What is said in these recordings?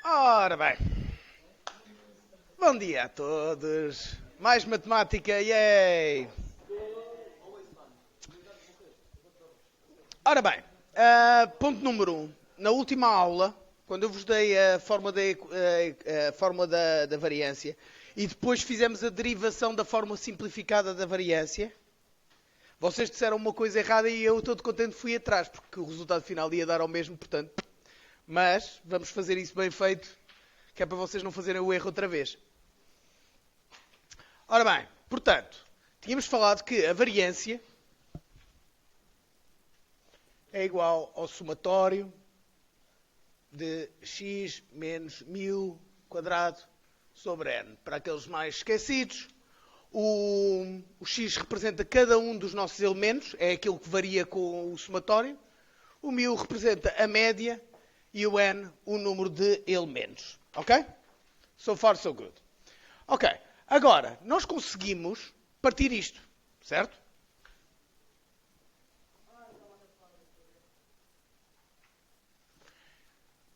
Ora bem, bom dia a todos. Mais matemática, yay! Ora bem, ponto número 1. Na última aula, quando eu vos dei a fórmula da variância e depois fizemos a derivação da fórmula simplificada da variância, vocês disseram uma coisa errada e eu todo contente fui atrás, porque o resultado final ia dar ao mesmo, portanto. Mas vamos fazer isso bem feito, que é para vocês não fazerem o erro outra vez. Ora bem, portanto, tínhamos falado que a variância é igual ao somatório de x menos μ quadrado sobre n. Para aqueles mais esquecidos, o x representa cada um dos nossos elementos, é aquilo que varia com o somatório. O μ representa a média e o n o número de elementos. Ok? So far, so good. Ok. Agora, nós conseguimos partir isto, certo?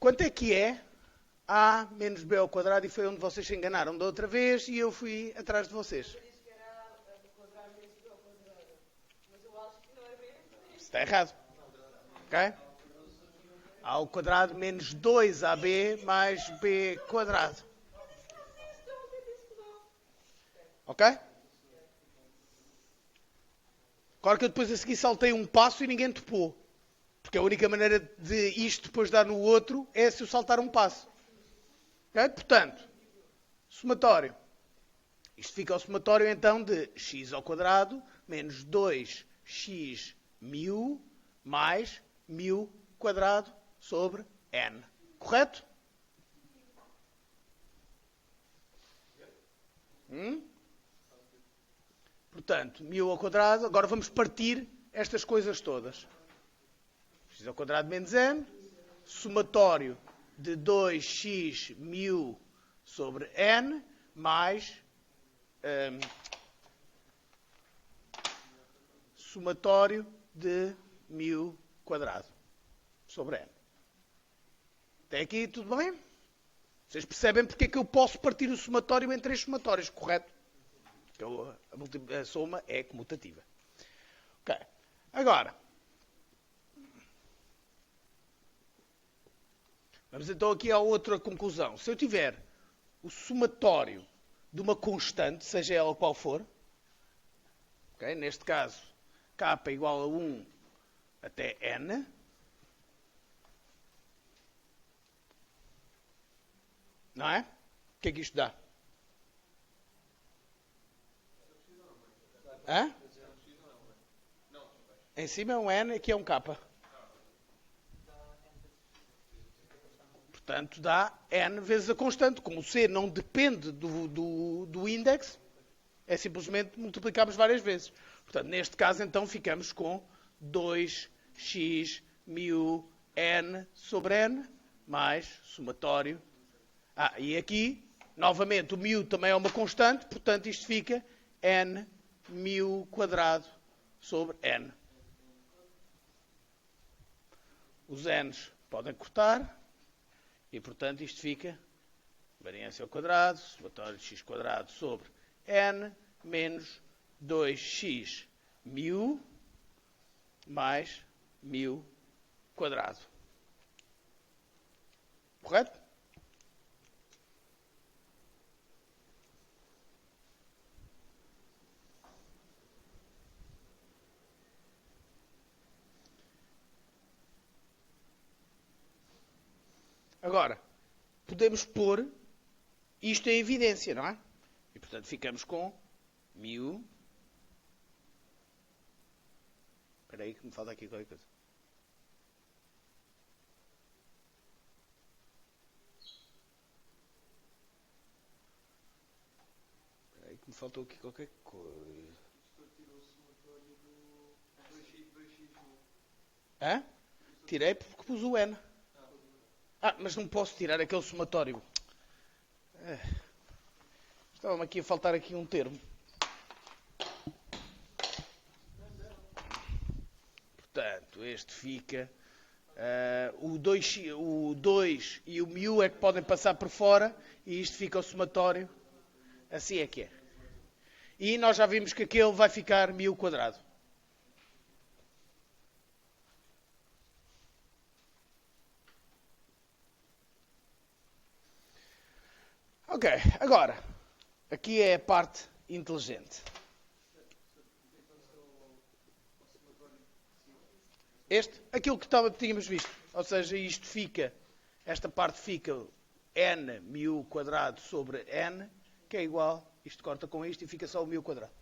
Quanto é que é a menos b ao quadrado? E foi onde vocês se enganaram da outra vez e eu fui atrás de vocês. Está errado. Ok? A ao quadrado menos 2ab mais b quadrado. Ok? Claro que eu depois a seguir saltei um passo e ninguém topou. Porque a única maneira de isto depois dar no outro é se eu saltar um passo. Okay? Portanto, somatório. Isto fica o somatório então de x ao quadrado menos 2x μ mais μ quadrado sobre n. Correto? Portanto, μ ao quadrado. Agora vamos partir estas coisas todas. X ao quadrado menos n. Somatório de 2x μ sobre n mais somatório de μ quadrado sobre n. Até aqui tudo bem? Vocês percebem porque é que eu posso partir o somatório em 3 somatórios, correto? Porque a soma é comutativa. Ok. Agora, vamos então aqui a outra conclusão. Se eu tiver o somatório de uma constante, seja ela qual for, okay? Neste caso, k igual a 1 até n, não é? O que é que isto dá? Hã? Em cima é um n, aqui é um k. Portanto, dá n vezes a constante. Como o c não depende do índice, é simplesmente multiplicarmos várias vezes. Portanto, neste caso, então, ficamos com 2x μ n sobre n mais somatório. E aqui, novamente, o μ também é uma constante, portanto, isto fica n μ quadrado sobre n. Os n's podem cortar. E, portanto, isto fica variância ao quadrado, somatório de x quadrado sobre n, menos 2x μ mais μ quadrado. Correto? Agora, podemos pôr isto em evidência, não é? E, portanto, ficamos com μ. Espera aí que me falta aqui qualquer coisa. Espera aí que me faltou aqui qualquer coisa. Hã? Tirei porque pus o n. Mas não posso tirar aquele somatório. Estava-me aqui a faltar aqui um termo. Portanto, este fica O 2 e o μ é que podem passar por fora e isto fica o somatório. Assim é que é. E nós já vimos que aquele vai ficar μ quadrado. Ok, agora, aqui é a parte inteligente. Aquilo que tínhamos visto. Ou seja, isto fica, esta parte fica n μ quadrado sobre n, que é igual, isto corta com isto e fica só o μ quadrado.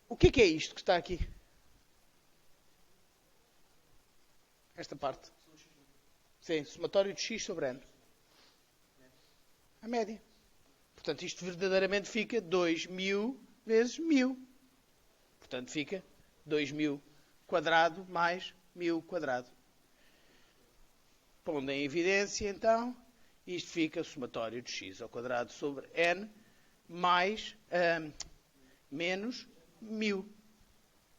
O que é isto que está aqui? Esta parte. Sim, somatório de x sobre n. A média. Portanto, isto verdadeiramente fica 2.000 vezes μ. Portanto, fica 2.000 quadrado mais μ quadrado. Pondo em evidência, então, isto fica somatório de x ao quadrado sobre n mais menos μ.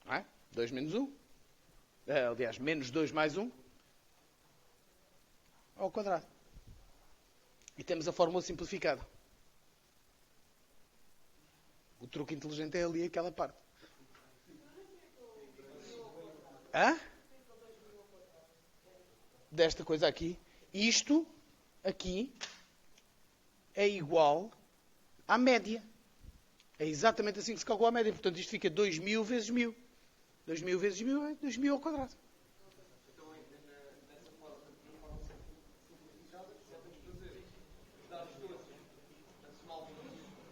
Não é? 2 menos 1. Aliás, menos 2 mais 1 ao quadrado. E temos a fórmula simplificada. O truque inteligente é ali aquela parte. Hã? Desta coisa aqui. Isto aqui é igual à média. É exatamente assim que se calcula a média. Portanto, isto fica 2.000 vezes μ. 2.000 vezes μ é 2.000 ao quadrado.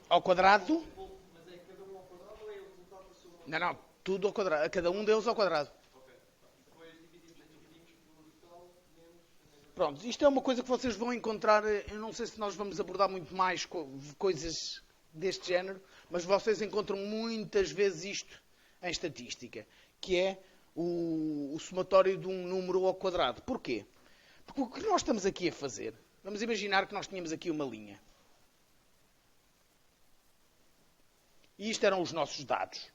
Ao quadrado? Mas é cada um ao quadrado ou é o resultado da soma? Não, tudo ao quadrado. Cada um deles ao quadrado. Ok. Depois dividimos pelo total menos... Pronto, isto é uma coisa que vocês vão encontrar. Eu não sei se nós vamos abordar muito mais coisas deste género, mas vocês encontram muitas vezes isto em estatística, que é o somatório de um número ao quadrado. Porquê? Porque o que nós estamos aqui a fazer, vamos imaginar que nós tínhamos aqui uma linha. E isto eram os nossos dados.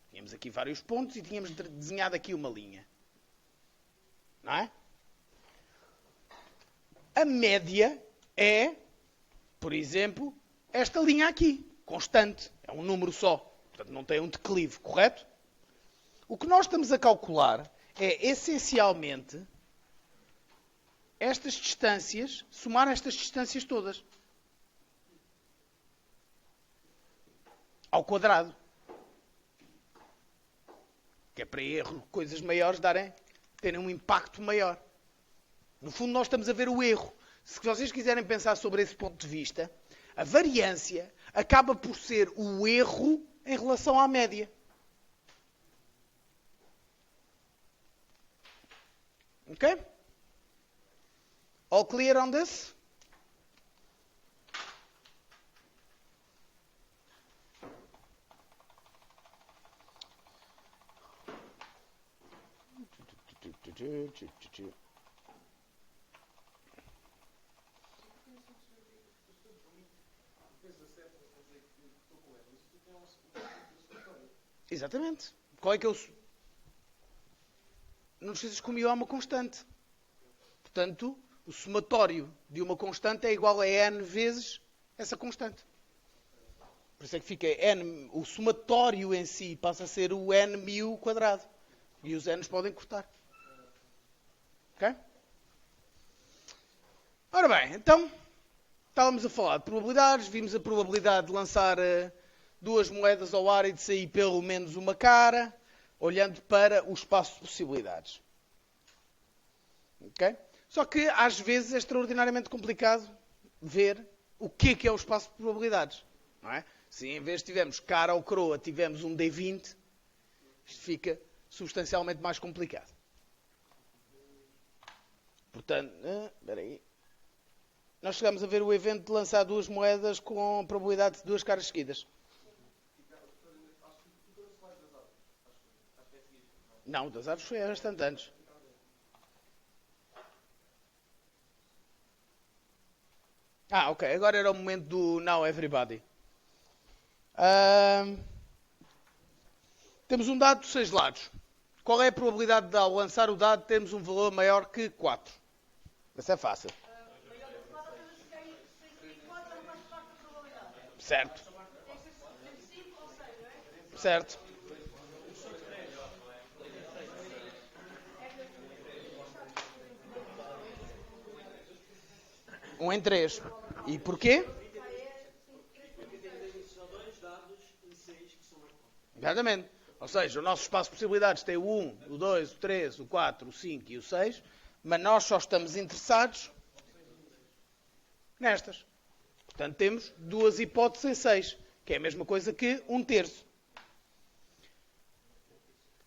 Tínhamos aqui vários pontos e tínhamos desenhado aqui uma linha. Não é? A média é, por exemplo, esta linha aqui, constante. É um número só. Portanto, não tem um declive, correto? O que nós estamos a calcular é, essencialmente, estas distâncias, somar estas distâncias todas. Ao quadrado. Que é para erro, coisas maiores terem um impacto maior. No fundo, nós estamos a ver o erro. Se vocês quiserem pensar sobre esse ponto de vista, a variância acaba por ser o erro em relação à média. Ok? All clear on this? Exatamente. Qual é que é o... Não esqueças que o μ é uma constante. Portanto, o somatório de uma constante é igual a n vezes essa constante. Por isso é que fica n, o somatório em si passa a ser o n μ quadrado. E os n's podem cortar. Ok? Ora bem, então, estávamos a falar de probabilidades, vimos a probabilidade de lançar duas moedas ao ar e de sair pelo menos uma cara, olhando para o espaço de possibilidades. Ok? Só que, às vezes, é extraordinariamente complicado ver o que é o espaço de probabilidades. Não é? Se em vez de tivermos cara ou coroa, tivermos um D20, isto fica substancialmente mais complicado. Portanto, espera aí. Nós chegamos a ver o evento de lançar duas moedas com a probabilidade de duas caras seguidas. Não, das aves foi bastante antes. Ok. Agora era o momento do Now Everybody. Temos um dado de 6 lados. Qual é a probabilidade de, ao lançar o dado, termos um valor maior que 4? Isso é fácil. Maior que 4, apenas se tem 4, não faz parte da probabilidade. Certo. Tem que ser 5 ou 6, não é? Certo. Um em 3. E porquê? Exatamente. Ou seja, o nosso espaço de possibilidades tem o 1, o 2, o 3, o 4, o 5 e o 6, mas nós só estamos interessados nestas. Portanto, temos duas hipóteses em 6, que é a mesma coisa que 1/3.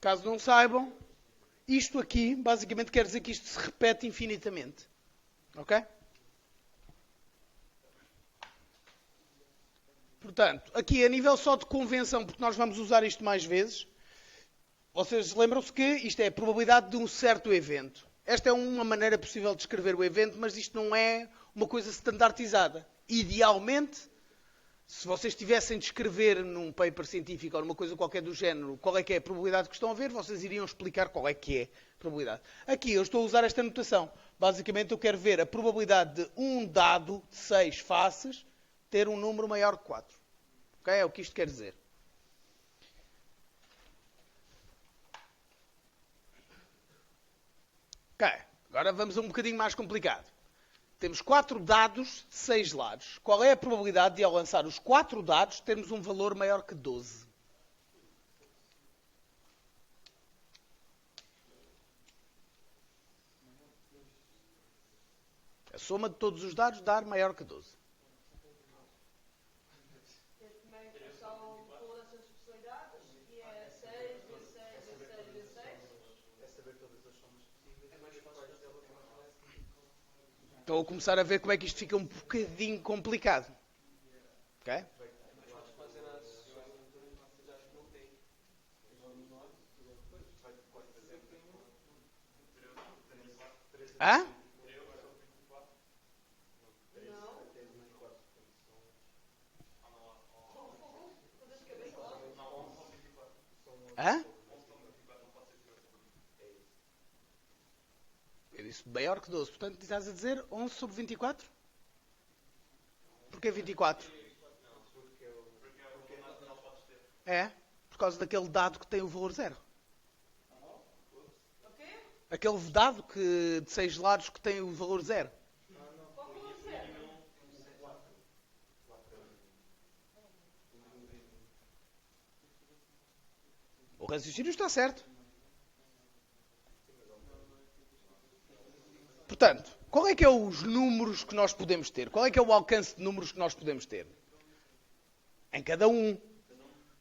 Caso não saibam, isto aqui, basicamente, quer dizer que isto se repete infinitamente. Ok? Portanto, aqui a nível só de convenção, porque nós vamos usar isto mais vezes, vocês lembram-se que isto é a probabilidade de um certo evento. Esta é uma maneira possível de escrever o evento, mas isto não é uma coisa standardizada. Idealmente, se vocês tivessem de escrever num paper científico ou numa coisa qualquer do género qual é que é a probabilidade que estão a ver, vocês iriam explicar qual é que é a probabilidade. Aqui eu estou a usar esta notação. Basicamente eu quero ver a probabilidade de um dado de 6 faces ter um número maior que 4. Ok? É o que isto quer dizer. Ok. Agora vamos a um bocadinho mais complicado. Temos 4 dados de 6 lados. Qual é a probabilidade de, ao lançar os 4 dados, termos um valor maior que 12? A soma de todos os dados dar maior que 12. São todas as possibilidades e é 6, vezes 6, vezes 6, vezes 6. Estou a começar a ver como é que isto fica um bocadinho complicado. Ok? Hã? Hã? Eu disse maior que 12. Portanto, estás a dizer 11 sobre 24? Porquê 24? É, por causa daquele dado que tem o valor 0. Ok? Aquele dado de 6 lados que tem o valor 0. Qual que é o 0? O raciocínio está certo. Portanto, qual é que é os números que nós podemos ter? Qual é que é o alcance de números que nós podemos ter? Em cada um.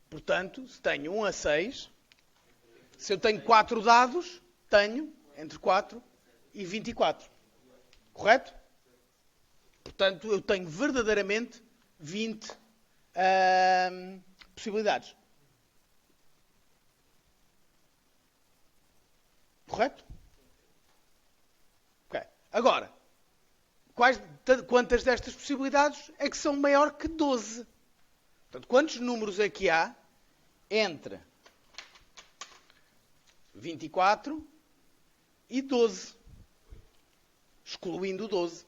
Portanto, se tenho 1 a 6, se eu tenho 4 dados, tenho entre 4 e 24. Correto? Portanto, eu tenho verdadeiramente 20 possibilidades. Correto? Ok. Agora, quantas destas possibilidades é que são maior que 12? Portanto, quantos números é que há entre 24 e 12? Excluindo o 12.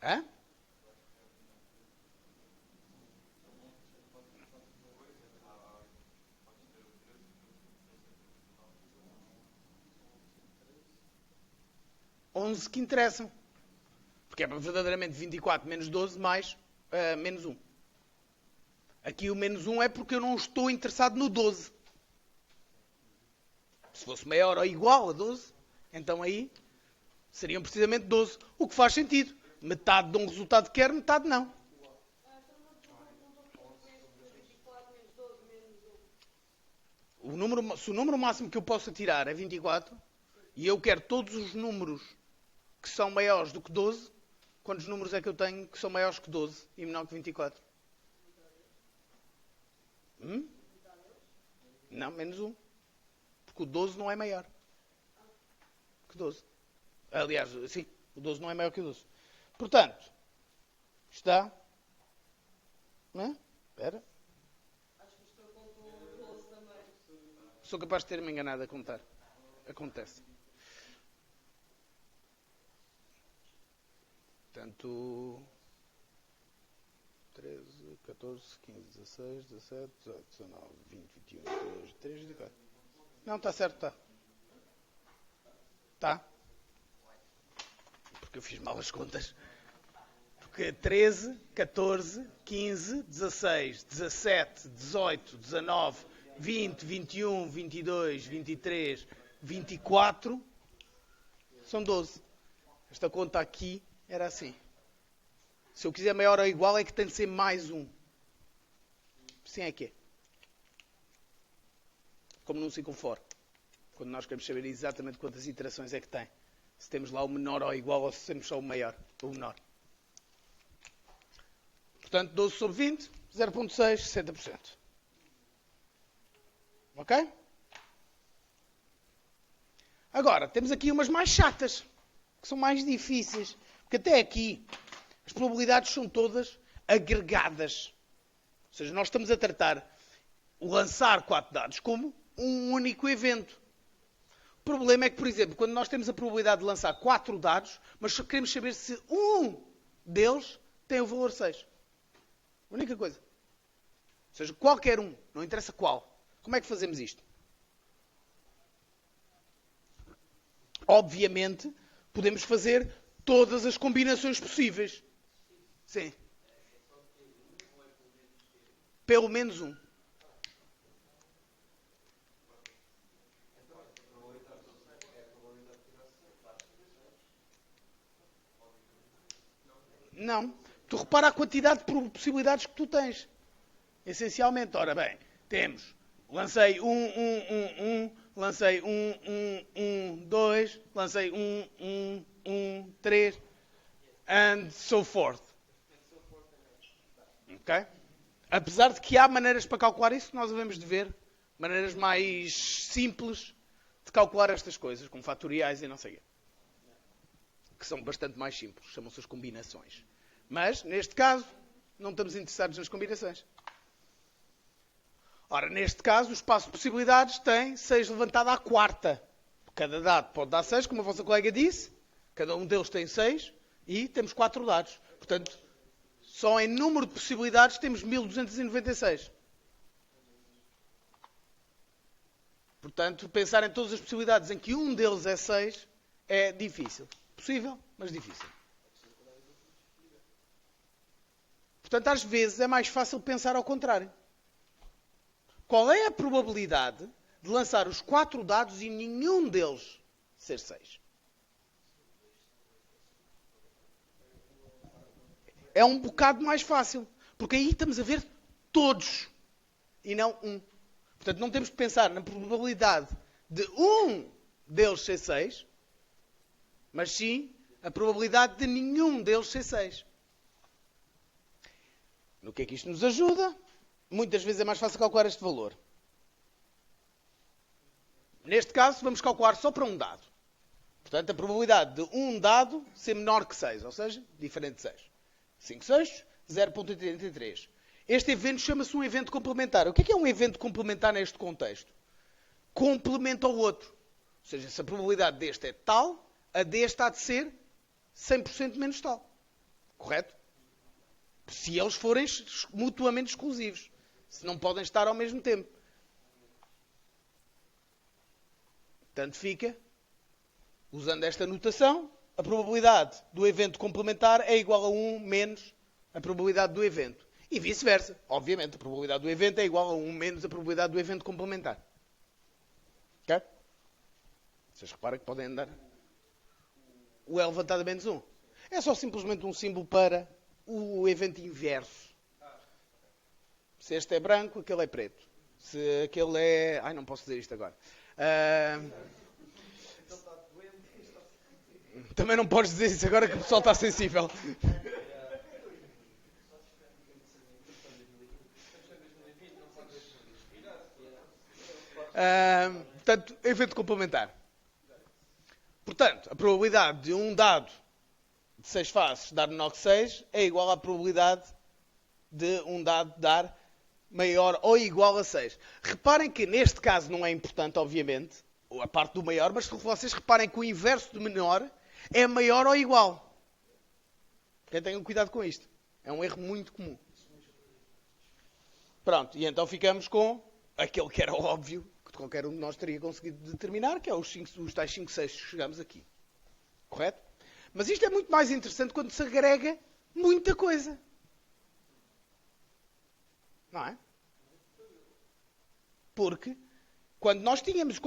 Hã? Onze que interessam. Porque é verdadeiramente 24 menos 12 mais menos 1. Aqui o menos 1 é porque eu não estou interessado no 12. Se fosse maior ou igual a 12, então aí seriam precisamente 12. O que faz sentido. Metade de um resultado que quer, metade não. Se o número máximo que eu possa tirar é 24, e eu quero todos os números que são maiores do que 12, quantos números é que eu tenho que são maiores que 12 e menor que 24? Não, menos 1. Porque o 12 não é maior que 12. Aliás, sim, o 12 não é maior que o 12. Portanto, está... Não é? Espera. Acho que estou com o 12 também. Sou capaz de ter-me enganado a contar. Acontece. Portanto, 13, 14, 15, 16, 17, 18, 19, 20, 21, 22, 23, 24. Não, está certo, está. Está. Porque eu fiz mal as contas. Porque 13, 14, 15, 16, 17, 18, 19, 20, 21, 22, 23, 24, são 12. Esta conta aqui era assim. Se eu quiser maior ou igual é que tem de ser mais um. Assim é que é. Como num ciclo for. Quando nós queremos saber exatamente quantas iterações é que tem. Se temos lá o menor ou igual ou se temos só o maior ou o menor. Portanto, 12 sobre 20, 0.6, 60%. Ok? Agora, temos aqui umas mais chatas, que são mais difíceis. Porque até aqui, as probabilidades são todas agregadas. Ou seja, nós estamos a tratar o lançar 4 dados como um único evento. O problema é que, por exemplo, quando nós temos a probabilidade de lançar 4 dados, mas só queremos saber se um deles tem o valor 6. Única coisa. Ou seja, qualquer um, não interessa qual. Como é que fazemos isto? Obviamente, podemos fazer todas as combinações possíveis. Sim. Pelo menos um. Não. Tu repara a quantidade de possibilidades que tu tens. Essencialmente, ora bem, temos, lancei 1, lancei 2, lancei 3, and so forth. Ok? Apesar de que há maneiras para calcular isso, nós devemos de ver maneiras mais simples de calcular estas coisas, com fatoriais e não sei o quê. Que são bastante mais simples, chamam-se as combinações. Mas, neste caso, não estamos interessados nas combinações. Ora, neste caso, o espaço de possibilidades tem 6 levantado à quarta. Cada dado pode dar 6, como a vossa colega disse. Cada um deles tem 6 e temos 4 dados. Portanto, só em número de possibilidades temos 1296. Portanto, pensar em todas as possibilidades em que um deles é 6 é difícil. Possível, mas difícil. Portanto, às vezes é mais fácil pensar ao contrário. Qual é a probabilidade de lançar os 4 dados e nenhum deles ser 6? É um bocado mais fácil. Porque aí estamos a ver todos e não um. Portanto, não temos de pensar na probabilidade de um deles ser 6, mas sim a probabilidade de nenhum deles ser 6. No que é que isto nos ajuda? Muitas vezes é mais fácil calcular este valor. Neste caso, vamos calcular só para um dado. Portanto, a probabilidade de um dado ser menor que 6, ou seja, diferente de 6. 5 sextos, 0.83. Este evento chama-se um evento complementar. O que é um evento complementar neste contexto? Complementa ao outro. Ou seja, se a probabilidade deste é tal, a deste há de ser 100% menos tal. Correto? Se eles forem mutuamente exclusivos. Se não podem estar ao mesmo tempo. Portanto, fica, usando esta notação, a probabilidade do evento complementar é igual a 1 menos a probabilidade do evento. E vice-versa. Obviamente, a probabilidade do evento é igual a 1 menos a probabilidade do evento complementar. Ok? Vocês reparam que podem andar. O é levantado a menos 1. É só simplesmente um símbolo para o evento inverso. Se este é branco, aquele é preto. Se aquele é... Ai, não posso dizer isto agora. Também não podes dizer isso agora que o pessoal está sensível. Portanto, evento complementar. Portanto, a probabilidade de um dado de 6 faces dar menor que 6 é igual à probabilidade de um dado dar maior ou igual a 6. Reparem que neste caso não é importante, obviamente, a parte do maior, mas se vocês reparem que o inverso do menor é maior ou igual. Tenham cuidado com isto. É um erro muito comum. Pronto, e então ficamos com aquele que era óbvio, que qualquer um de nós teria conseguido determinar, que é os tais 5 sextos que chegamos aqui. Correto? Mas isto é muito mais interessante quando se agrega muita coisa. Não é? Porque quando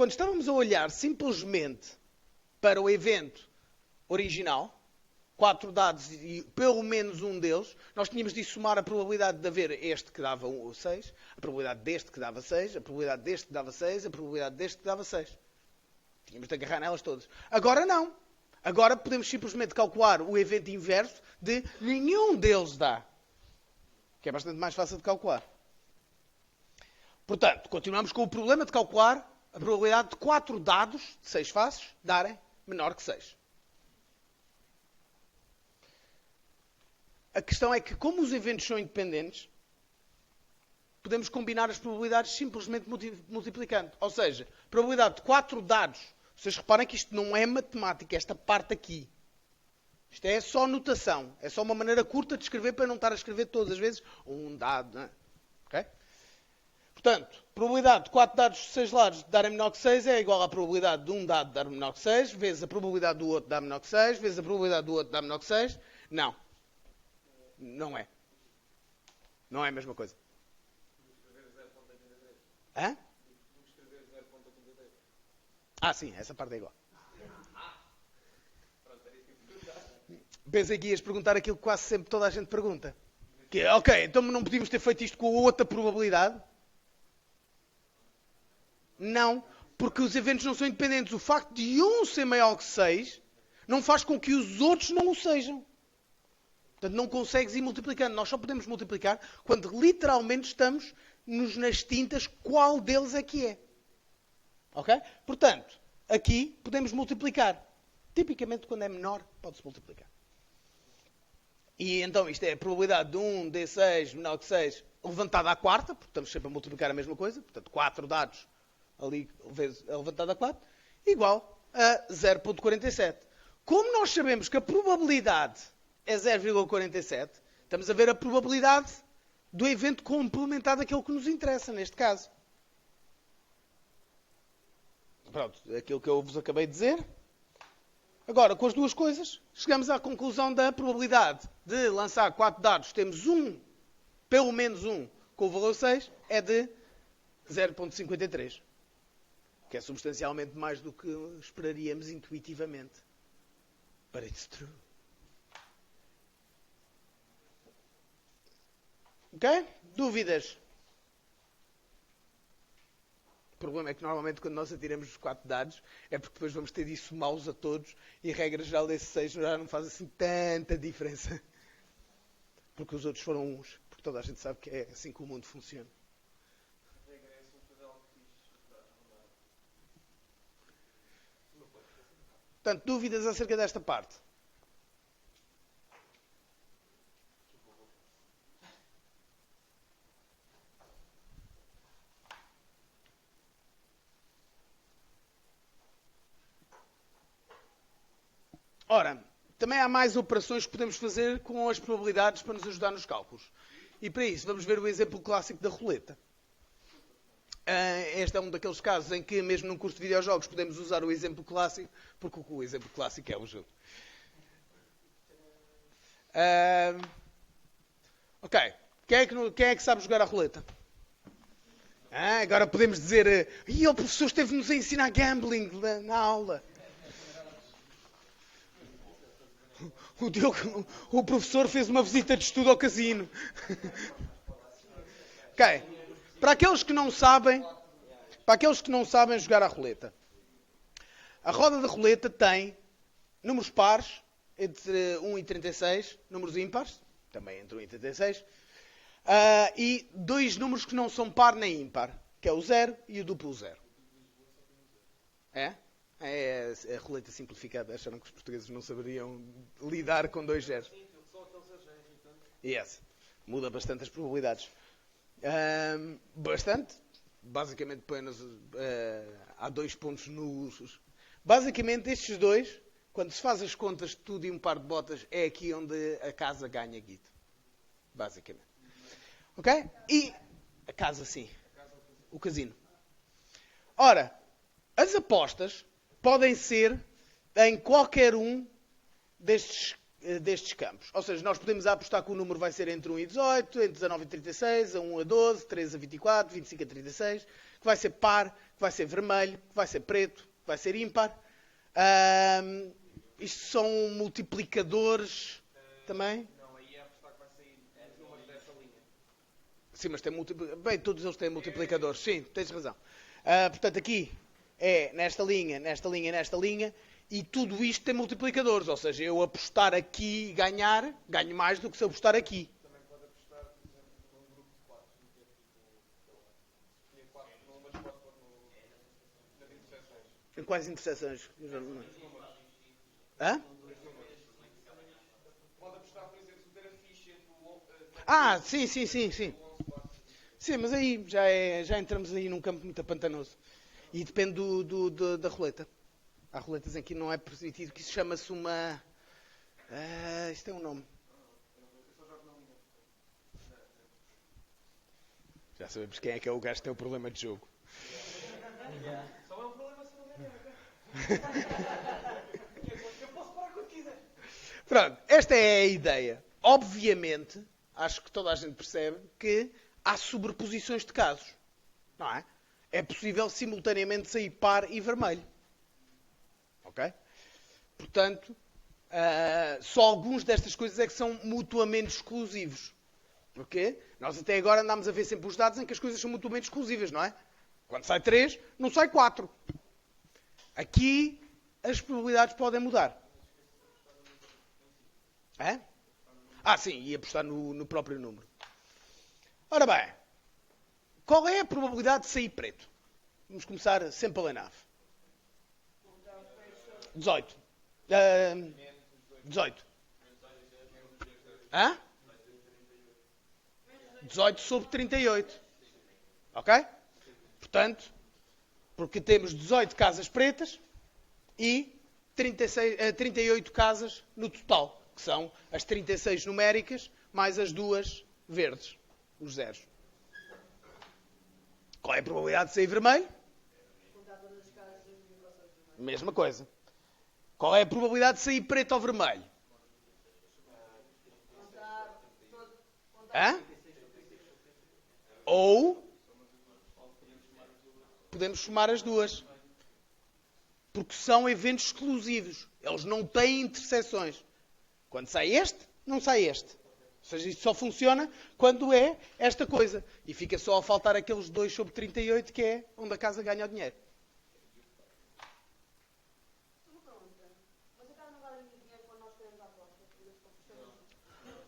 estávamos a olhar simplesmente para o evento original, 4 dados e pelo menos um deles, nós tínhamos de somar a probabilidade de haver este que dava 1 ou 6, a probabilidade deste que dava 6, a probabilidade deste que dava 6, a probabilidade deste que dava 6. Tínhamos de agarrar nelas todas. Agora não. Agora podemos simplesmente calcular o evento inverso de nenhum deles dá. Que é bastante mais fácil de calcular. Portanto, continuamos com o problema de calcular a probabilidade de 4 dados de 6 faces darem menor que 6. A questão é que, como os eventos são independentes, podemos combinar as probabilidades simplesmente multiplicando. Ou seja, a probabilidade de 4 dados. Vocês reparem que isto não é matemática, esta parte aqui. Isto é só notação. É só uma maneira curta de escrever para não estar a escrever todas as vezes um dado. Não é? Okay? Portanto, a probabilidade de 4 dados de 6 lados darem menor que 6 é igual à probabilidade de um dado dar menor que 6, vezes a probabilidade do outro dar menor que 6, vezes a probabilidade do outro dar menor que 6. Não. Não é. Não é a mesma coisa. Hã? Sim, essa parte é igual. Pensei que ias perguntar aquilo que quase sempre toda a gente pergunta. Que é, ok, então não podíamos ter feito isto com a outra probabilidade? Não, porque os eventos não são independentes. O facto de um ser maior que 6 não faz com que os outros não o sejam. Portanto, não consegues ir multiplicando. Nós só podemos multiplicar quando literalmente estamos nas tintas qual deles é que é. Ok? Portanto, aqui podemos multiplicar. Tipicamente, quando é menor, pode-se multiplicar. E então, isto é a probabilidade de 1 D6 menor que 6 levantada à quarta, porque estamos sempre a multiplicar a mesma coisa. Portanto, 4 dados ali levantada à 4, igual a 0,47. Como nós sabemos que a probabilidade é 0,47, estamos a ver a probabilidade do evento complementar daquele que nos interessa, neste caso. Pronto, aquilo que eu vos acabei de dizer. Agora, com as duas coisas, chegamos à conclusão da probabilidade de lançar 4 dados, temos pelo menos um, com o valor 6, é de 0,53. Que é substancialmente mais do que esperaríamos intuitivamente. But it's true. Ok? Dúvidas? O problema é que normalmente quando nós atiramos os 4 dados é porque depois vamos ter de somá-los a todos e a regra geral desse 6 já não faz assim tanta diferença. Porque os outros foram uns. Porque toda a gente sabe que é assim que o mundo funciona. Portanto, dúvidas acerca desta parte? Ora, também há mais operações que podemos fazer com as probabilidades para nos ajudar nos cálculos. E para isso, vamos ver o exemplo clássico da roleta. Este é um daqueles casos em que, mesmo num curso de videojogos, podemos usar o exemplo clássico, porque o exemplo clássico é o jogo. Ok. Quem é que sabe jogar a roleta? Agora podemos dizer, o professor esteve-nos a ensinar gambling na aula. O professor fez uma visita de estudo ao casino. Ok. Para aqueles que não sabem jogar a roleta, a roda da roleta tem números pares entre 1 e 36, números ímpares, também entre 1 e 36, e 2 números que não são par nem ímpar, que é o 0 e o duplo 0. É a roleta simplificada. Acharam que os portugueses não saberiam lidar com 2 zeros. Yes. Muda bastante as probabilidades. Bastante. Basicamente há 2 pontos nos... Basicamente estes dois, quando se faz as contas de tudo e um par de botas, é aqui onde a casa ganha guito. Basicamente. Ok? E a casa, sim. O casino. Ora, as apostas podem ser em qualquer um destes campos. Ou seja, nós podemos apostar que o número vai ser entre 1 e 18, entre 19 e 36, a 1 a 12, 13 a 24, 25 a 36, que vai ser par, que vai ser vermelho, que vai ser preto, que vai ser ímpar. Isto são multiplicadores também? Não, aí é apostar que vai sair os números dessa linha. Sim, mas bem, todos eles têm multiplicadores. Sim, tens razão. Portanto, aqui é nesta linha, nesta linha, nesta linha, e tudo isto tem multiplicadores. Ou seja, eu apostar aqui e ganhar, ganho mais do que se eu apostar aqui. Também pode apostar, por exemplo, num grupo de 4. Escolher 4 números, pode pôr nas interseções. Em quais interseções? Hã? Pode apostar, por exemplo, se meter a ficha entre o Sim, sim, sim, sim. 11, 4. Sim, mas aí já entramos aí num campo muito pantanoso. E depende da roleta. Há roletas em que não é permitido, que isso chama-se uma... isto tem um nome. Já sabemos quem é o gajo que tem o problema de jogo. Só é um problema se não ganhar. Eu posso parar quando quiser. Pronto, esta é a ideia. Obviamente, acho que toda a gente percebe que há sobreposições de casos. Não é? É possível simultaneamente sair par e vermelho. Ok? Portanto, só alguns destas coisas é que são mutuamente exclusivos. Ok? Nós até agora andámos a ver sempre os dados em que as coisas são mutuamente exclusivas, não é? Quando sai 3, não sai 4. Aqui, as probabilidades podem mudar. É? Sim, e apostar no próprio número. Ora bem, qual é a probabilidade de sair preto? Vamos começar sempre pela nave. 18. 18. Hã? 18 sobre 38. Ok? Portanto, porque temos 18 casas pretas e 38 casas no total, que são as 36 numéricas mais as 2 verdes, os zeros. Qual é a probabilidade de sair vermelho? Mesma coisa. Qual é a probabilidade de sair preto ou vermelho? Hã? Ou podemos somar as duas. Porque são eventos exclusivos. Eles não têm interseções. Quando sai este, não sai este. Ou seja, isto só funciona quando é esta coisa. E fica só a faltar aqueles 2 sobre 38, que é onde a casa ganha o dinheiro.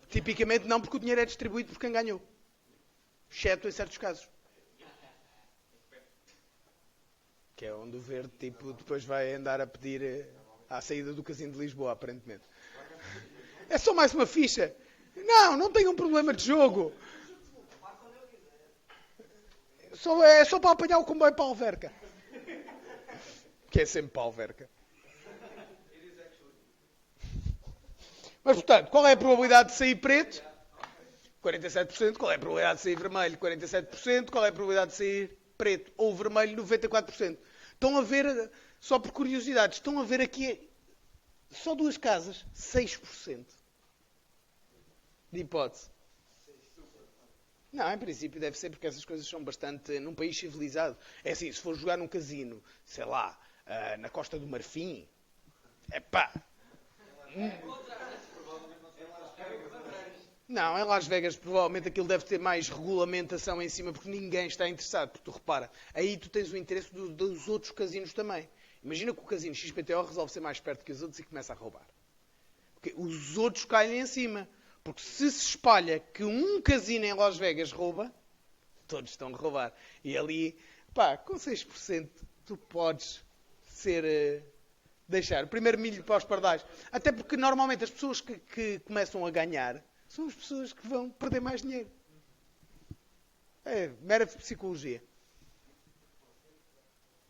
Tipicamente não, porque o dinheiro é distribuído por quem ganhou. Exceto em certos casos. Que é onde o verde tipo, depois vai andar a pedir à saída do Casino de Lisboa, aparentemente. É só mais uma ficha. Não tem um problema de jogo. É só para apanhar o comboio para a Alverca. Que é sempre para a Alverca. Mas, portanto, qual é a probabilidade de sair preto? 47%. Qual é a probabilidade de sair vermelho? 47%. Qual é a probabilidade de sair preto ou vermelho? 94%. Estão a ver, só por curiosidade, estão a ver aqui só 2 casas, 6% de hipótese. Não, em princípio deve ser porque essas coisas são bastante... Num país civilizado. É assim, se for jogar num casino, sei lá, na Costa do Marfim, Não, em Las Vegas provavelmente aquilo deve ter mais regulamentação em cima porque ninguém está interessado. Porque tu repara, aí tu tens o interesse dos outros casinos também. Imagina que o casino XPTO resolve ser mais perto que os outros e começa a roubar. Porque os outros caem em cima. Porque se espalha que um casino em Las Vegas rouba, todos estão a roubar. E ali, com 6% tu podes deixar o primeiro milho para os pardais. Até porque normalmente as pessoas que começam a ganhar são as pessoas que vão perder mais dinheiro. É mera psicologia.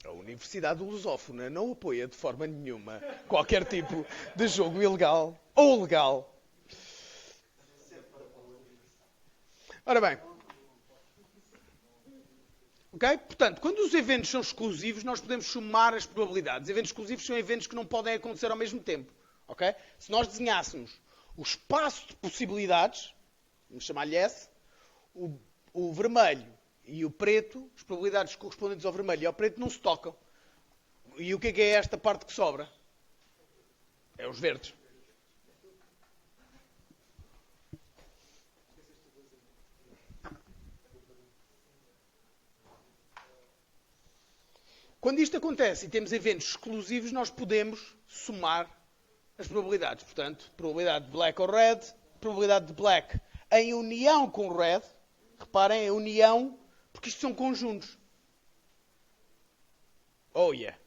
A Universidade Lusófona não apoia de forma nenhuma qualquer tipo de jogo ilegal ou legal. Ora bem. Ok? Portanto, quando os eventos são exclusivos, nós podemos somar as probabilidades. Eventos exclusivos são eventos que não podem acontecer ao mesmo tempo. Ok? Se nós desenhássemos o espaço de possibilidades, vamos chamar-lhe S, o vermelho e o preto, as probabilidades correspondentes ao vermelho e ao preto não se tocam. E o que é esta parte que sobra? É os verdes. Quando isto acontece e temos eventos exclusivos, nós podemos somar as probabilidades. Portanto, probabilidade de black ou red, probabilidade de black em união com red. Reparem, a união, porque isto são conjuntos. Oh yeah.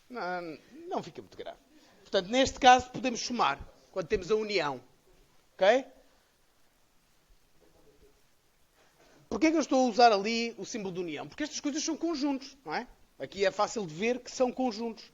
Não fica muito grave. Portanto, neste caso, podemos somar, quando temos a união. Ok? Porquê é que eu estou a usar ali o símbolo de união? Porque estas coisas são conjuntos, não é? Aqui é fácil de ver que são conjuntos.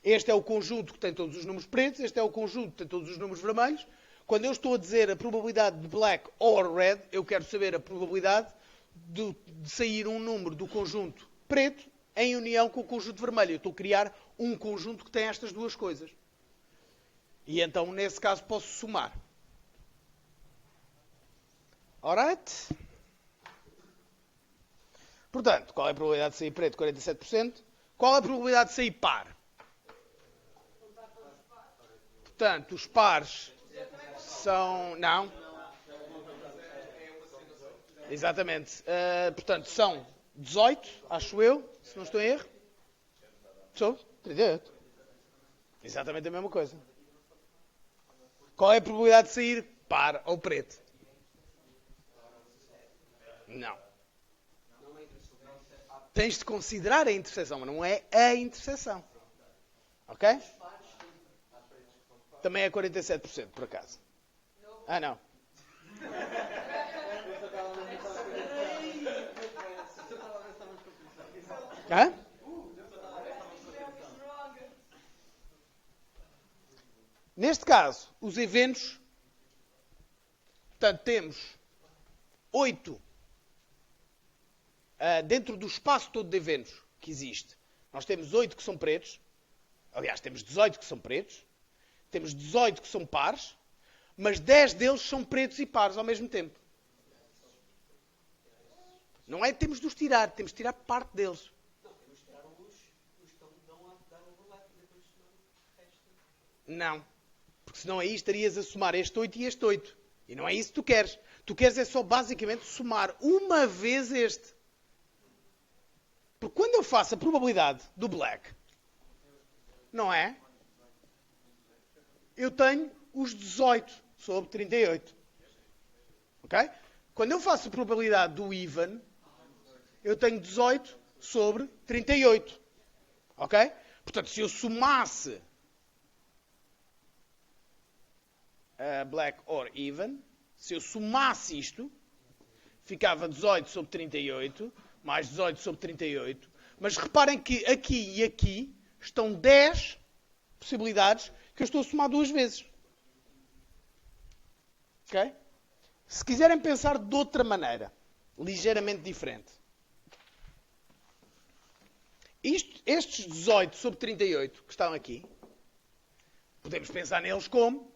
Este é o conjunto que tem todos os números pretos, este é o conjunto que tem todos os números vermelhos. Quando eu estou a dizer a probabilidade de black or red, eu quero saber a probabilidade de sair um número do conjunto preto em união com o conjunto vermelho. Eu estou a criar um conjunto que tem estas duas coisas. E então, nesse caso, posso somar. Alright? Portanto, qual é a probabilidade de sair preto? 47%. Qual é a probabilidade de sair par? Portanto, os pares são... Não. Exatamente. Portanto, são 18, acho eu, se não estou em erro. Sou 38. Exatamente a mesma coisa. Qual é a probabilidade de sair par ou preto? Não. Tens de considerar a interseção, mas não é a interseção. Ok? Também é 47%, por acaso. Ah, não. Hã? Neste caso, os eventos... Portanto, temos 8 dentro do espaço todo de eventos que existe. Nós temos 8 que são pretos. Aliás, temos 18 que são pretos. Temos 18 que são pares. Mas 10 deles são pretos e pares ao mesmo tempo. Não é que temos de os tirar. Temos de tirar parte deles. Não, temos de tirar os que não dar overlap e depois o resto. Não. Porque senão aí estarias a somar este 8 e este 8. E não é isso que tu queres. Tu queres é só basicamente somar uma vez este. Porque quando eu faço a probabilidade do black, não é? Eu tenho os 18 sobre 38. Ok? Quando eu faço a probabilidade do even, eu tenho 18 sobre 38. Ok? Portanto, se eu somasse black or even, se eu somasse isto, ficava 18 sobre 38, mais 18 sobre 38. Mas reparem que aqui e aqui estão 10 possibilidades que eu estou a somar duas vezes. Ok? Se quiserem pensar de outra maneira, ligeiramente diferente. Estes 18 sobre 38 que estão aqui, podemos pensar neles como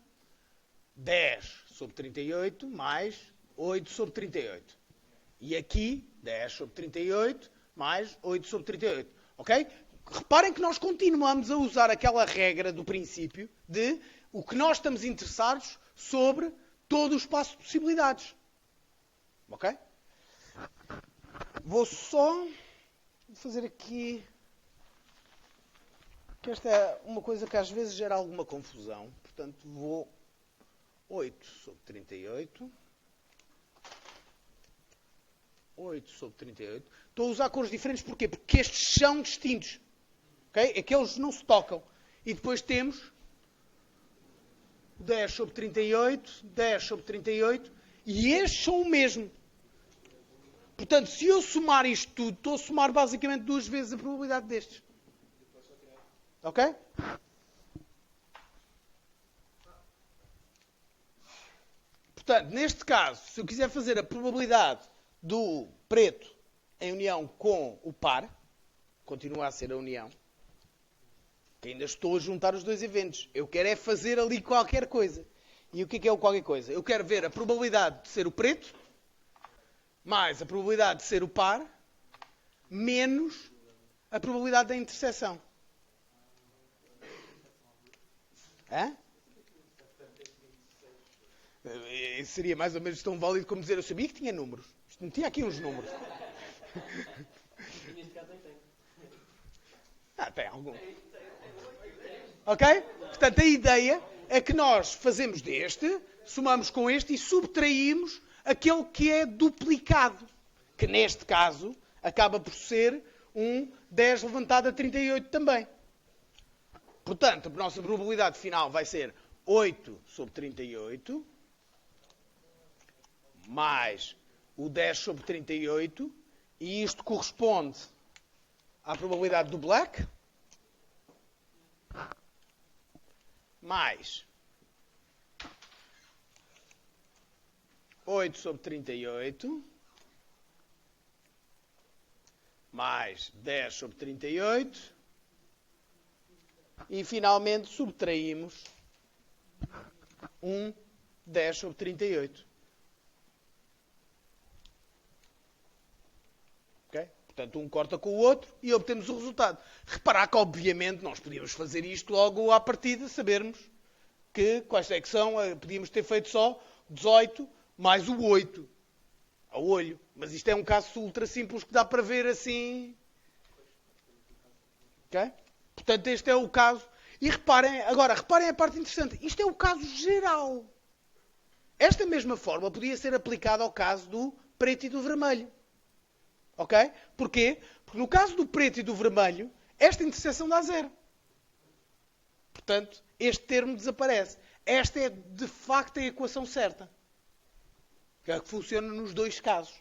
10 sobre 38 mais 8 sobre 38. E aqui, 10 sobre 38 mais 8 sobre 38. Ok? Reparem que nós continuamos a usar aquela regra do princípio de o que nós estamos interessados sobre todo o espaço de possibilidades. Ok? Vou só fazer aqui... que esta é uma coisa que às vezes gera alguma confusão. Portanto, vou 8 sobre 38. 8 sobre 38. Estou a usar cores diferentes porquê? Porque estes são distintos. Okay? Aqueles não se tocam. E depois temos 10 sobre 38, 10 sobre 38. E estes são o mesmo. Portanto, se eu somar isto tudo, estou a somar basicamente 2 vezes a probabilidade destes. Ok? Portanto, neste caso, se eu quiser fazer a probabilidade do preto em união com o par, continua a ser a união, que ainda estou a juntar os dois eventos. Eu quero é fazer ali qualquer coisa. E o que é o qualquer coisa? Eu quero ver a probabilidade de ser o preto, mais a probabilidade de ser o par, menos a probabilidade da interseção. Hã? Seria mais ou menos tão válido como dizer, eu sabia que tinha números. Isto não tinha aqui uns números. Neste caso nem tem. Tem algum. Ok? Portanto, a ideia é que nós fazemos deste, somamos com este e subtraímos aquele que é duplicado. Que neste caso acaba por ser um 10 levantado a 38 também. Portanto, a nossa probabilidade final vai ser 8 sobre 38 mais o 10 sobre 38 e isto corresponde à probabilidade do black mais 8 sobre 38 mais 10 sobre 38 e finalmente subtraímos 10 sobre 38. Okay? Portanto, um corta com o outro e obtemos o resultado. Reparar que, obviamente, nós podíamos fazer isto logo à partida, sabermos que quais é que são, podíamos ter feito só 18 mais o 8 a olho. Mas isto é um caso ultra simples que dá para ver assim. Okay? Portanto, este é o caso. E reparem a parte interessante. Isto é o caso geral. Esta mesma forma podia ser aplicada ao caso do preto e do vermelho. Ok? Porquê? Porque no caso do preto e do vermelho, esta interseção dá 0. Portanto, este termo desaparece. Esta é, de facto, a equação certa. Que é a que funciona nos dois casos.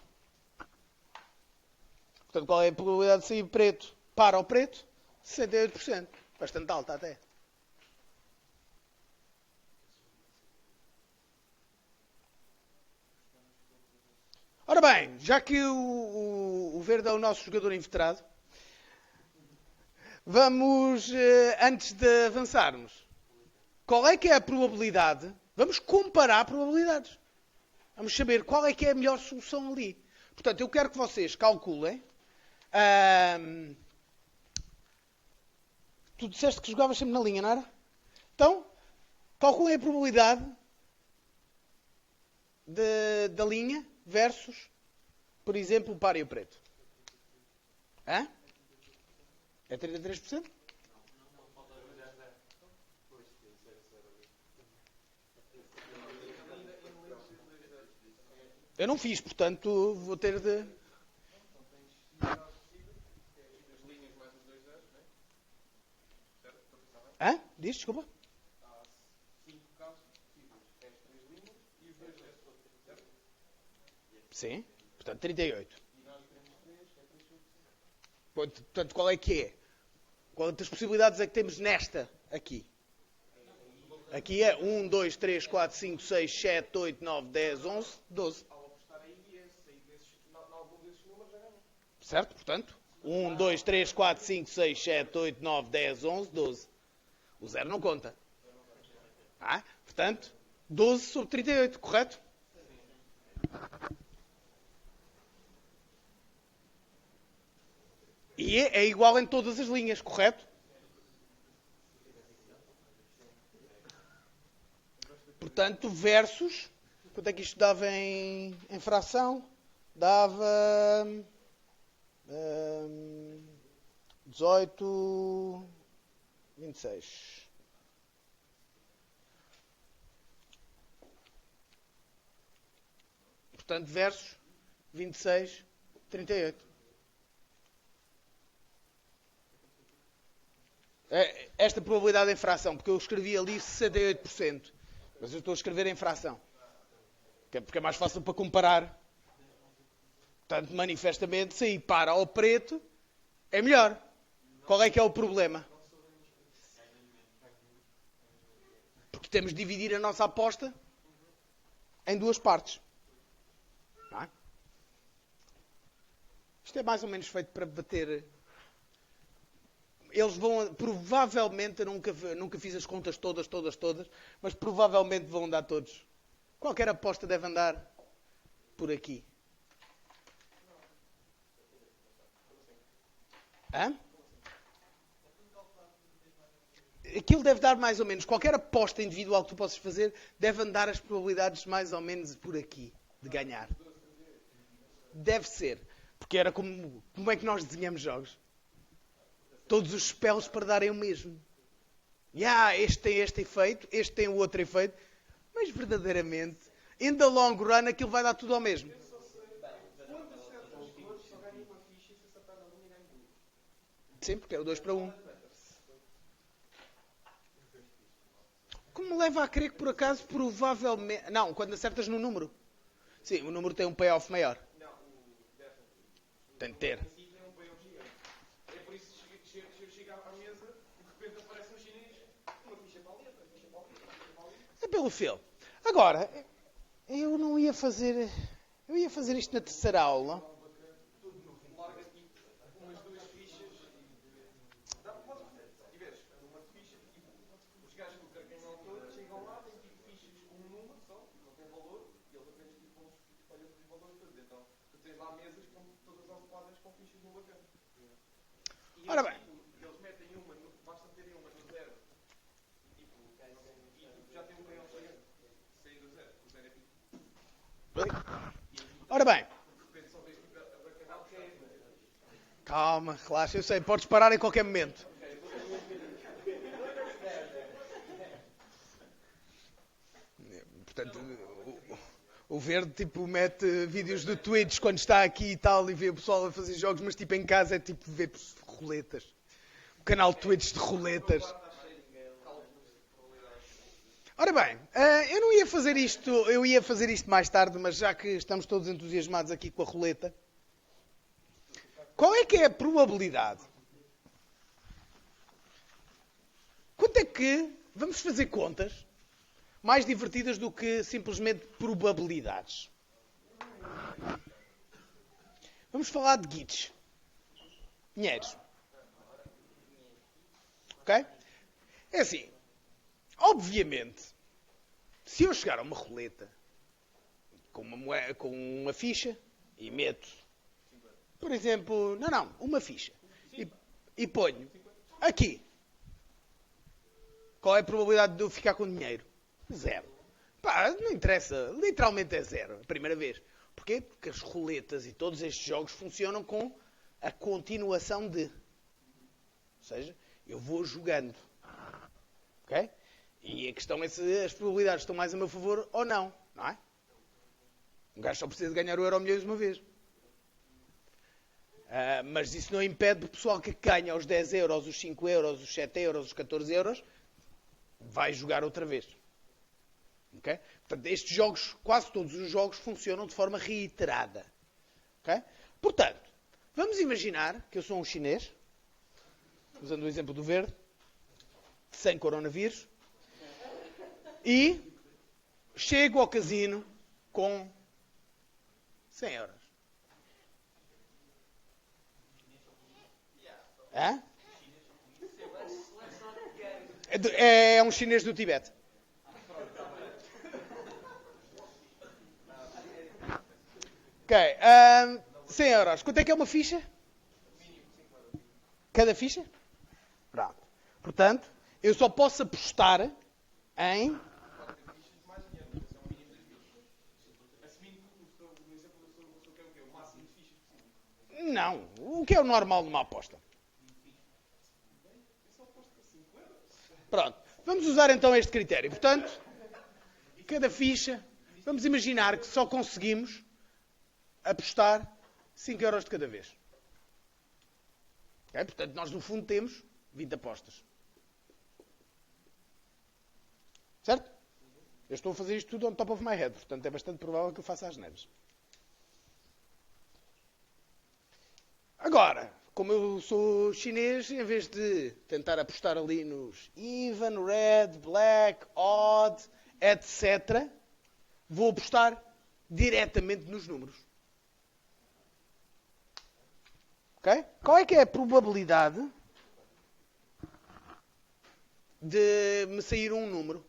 Portanto, qual é a probabilidade de sair preto para o preto? 68%. Bastante alta até. Ora bem, já que o verde é o nosso jogador inveterado, vamos, antes de avançarmos, qual é que é a probabilidade? Vamos comparar probabilidades. Vamos saber qual é que é a melhor solução ali. Portanto, eu quero que vocês calculem. Tu disseste que jogavas sempre na linha, não era? Então, calculem a probabilidade da linha versus, por exemplo, o par e o preto. Hã? É 33%? Eu não fiz, portanto, vou ter de... Hã? Diz, desculpa. Sim, portanto 38. Portanto, qual é que é? Quantas possibilidades é que temos nesta aqui? Aqui é 1, 2, 3, 4, 5, 6, 7, 8, 9, 10, 11, 12. Certo? Portanto, 1, 2, 3, 4, 5, 6, 7, 8, 9, 10, 11, 12. O 0 não conta. Portanto, 12 sobre 38, correto? E é igual em todas as linhas, correto? Portanto, versus... Quanto é que isto dava em fração? Dava... 18... 26. Portanto, versus 26, 38. Esta probabilidade em fração, porque eu escrevi ali 68%, mas eu estou a escrever em fração. Porque é mais fácil para comparar. Portanto, manifestamente, sair para ao preto é melhor. Qual é que é o problema? Porque temos de dividir a nossa aposta em duas partes. Não é? Isto é mais ou menos feito para bater. Eles vão, provavelmente, eu nunca fiz as contas todas, mas provavelmente vão andar todos. Qualquer aposta deve andar por aqui. Hã? Aquilo deve dar mais ou menos, qualquer aposta individual que tu possas fazer, deve andar as probabilidades mais ou menos por aqui, de ganhar. Deve ser. Porque era como é que nós desenhamos jogos. Todos os spells para darem o mesmo. Este tem este efeito, este tem o outro efeito. Mas verdadeiramente, in the long run, aquilo vai dar tudo ao mesmo. Sim, porque é o 2 para 1. Como me leva a crer que por acaso, provavelmente... Não, quando acertas no número. Sim, o número tem um payoff maior. Tem de ter. É por isso que chega à mesa e de repente aparece um chinês, uma ficha para ali, outra ficha para ali, outra ficha para ali. É pelo filme. Agora, eu não ia fazer... Eu ia fazer isto na terceira aula. Larga tipo umas duas fichas e dá para e vês, uma ficha, tipo, os gajos do carcanhão todo chegam lá, têm tipo fichas com um número só, não tem valor, e eles apenas tipo vão espalhando os valores todos. Então, tu tens lá mesas com todas ocupadas com fichas no bacana. E Ora bem. eles metem uma, basta terem uma no zero. E tipo, já tem um canhão chegando. Sair do zero. O zero é tipo. Ora bem. De repente só vês tipo a bacanal que é. Calma, relaxa, eu sei, podes parar em qualquer momento. Portanto, o verde tipo mete vídeos do Twitch quando está aqui e tal e vê o pessoal a fazer jogos, mas tipo em casa é tipo ver roletas. O canal Twitch de roletas. Ora bem, eu não ia fazer isto, eu ia fazer isto mais tarde, mas já que estamos todos entusiasmados aqui com a roleta, qual é que é a probabilidade? Quanto é que vamos fazer contas mais divertidas do que simplesmente probabilidades? Vamos falar de guides. Dinheiros. Ok? É assim. Obviamente, se eu chegar a uma roleta com uma ficha e meto, por exemplo, uma ficha e ponho aqui, qual é a probabilidade de eu ficar com dinheiro? 0. Pá, não interessa, literalmente é 0, a primeira vez. Porquê? Porque as roletas e todos estes jogos funcionam com a continuação de. Ou seja, eu vou jogando. Ok? E a questão é se as probabilidades estão mais a meu favor ou não, não é? Um gajo só precisa de ganhar o Euromilhões uma vez. Mas isso não impede o pessoal que ganha os 10 euros, os 5 euros, os 7 euros, os 14 euros, vai jogar outra vez. Okay? Portanto, estes jogos, quase todos os jogos, funcionam de forma reiterada. Okay? Portanto, vamos imaginar que eu sou um chinês, usando o exemplo do verde, sem coronavírus, e chego ao casino com 100 euros. Hã? É um chinês do Tibete. Ok. 100 euros. Quanto é que é uma ficha? Cada ficha? Pronto. Portanto, eu só posso apostar em... Não. O que é o normal numa aposta? Pronto. Vamos usar então este critério. Portanto, cada ficha, vamos imaginar que só conseguimos apostar 5 euros de cada vez. Okay? Portanto, nós no fundo temos 20 apostas. Certo? Eu estou a fazer isto tudo on top of my head, portanto é bastante provável que eu faça as neiras. Agora, como eu sou chinês, em vez de tentar apostar ali nos even, red, black, odd, etc., vou apostar diretamente nos números. Ok? Qual é que é a probabilidade de me sair um número?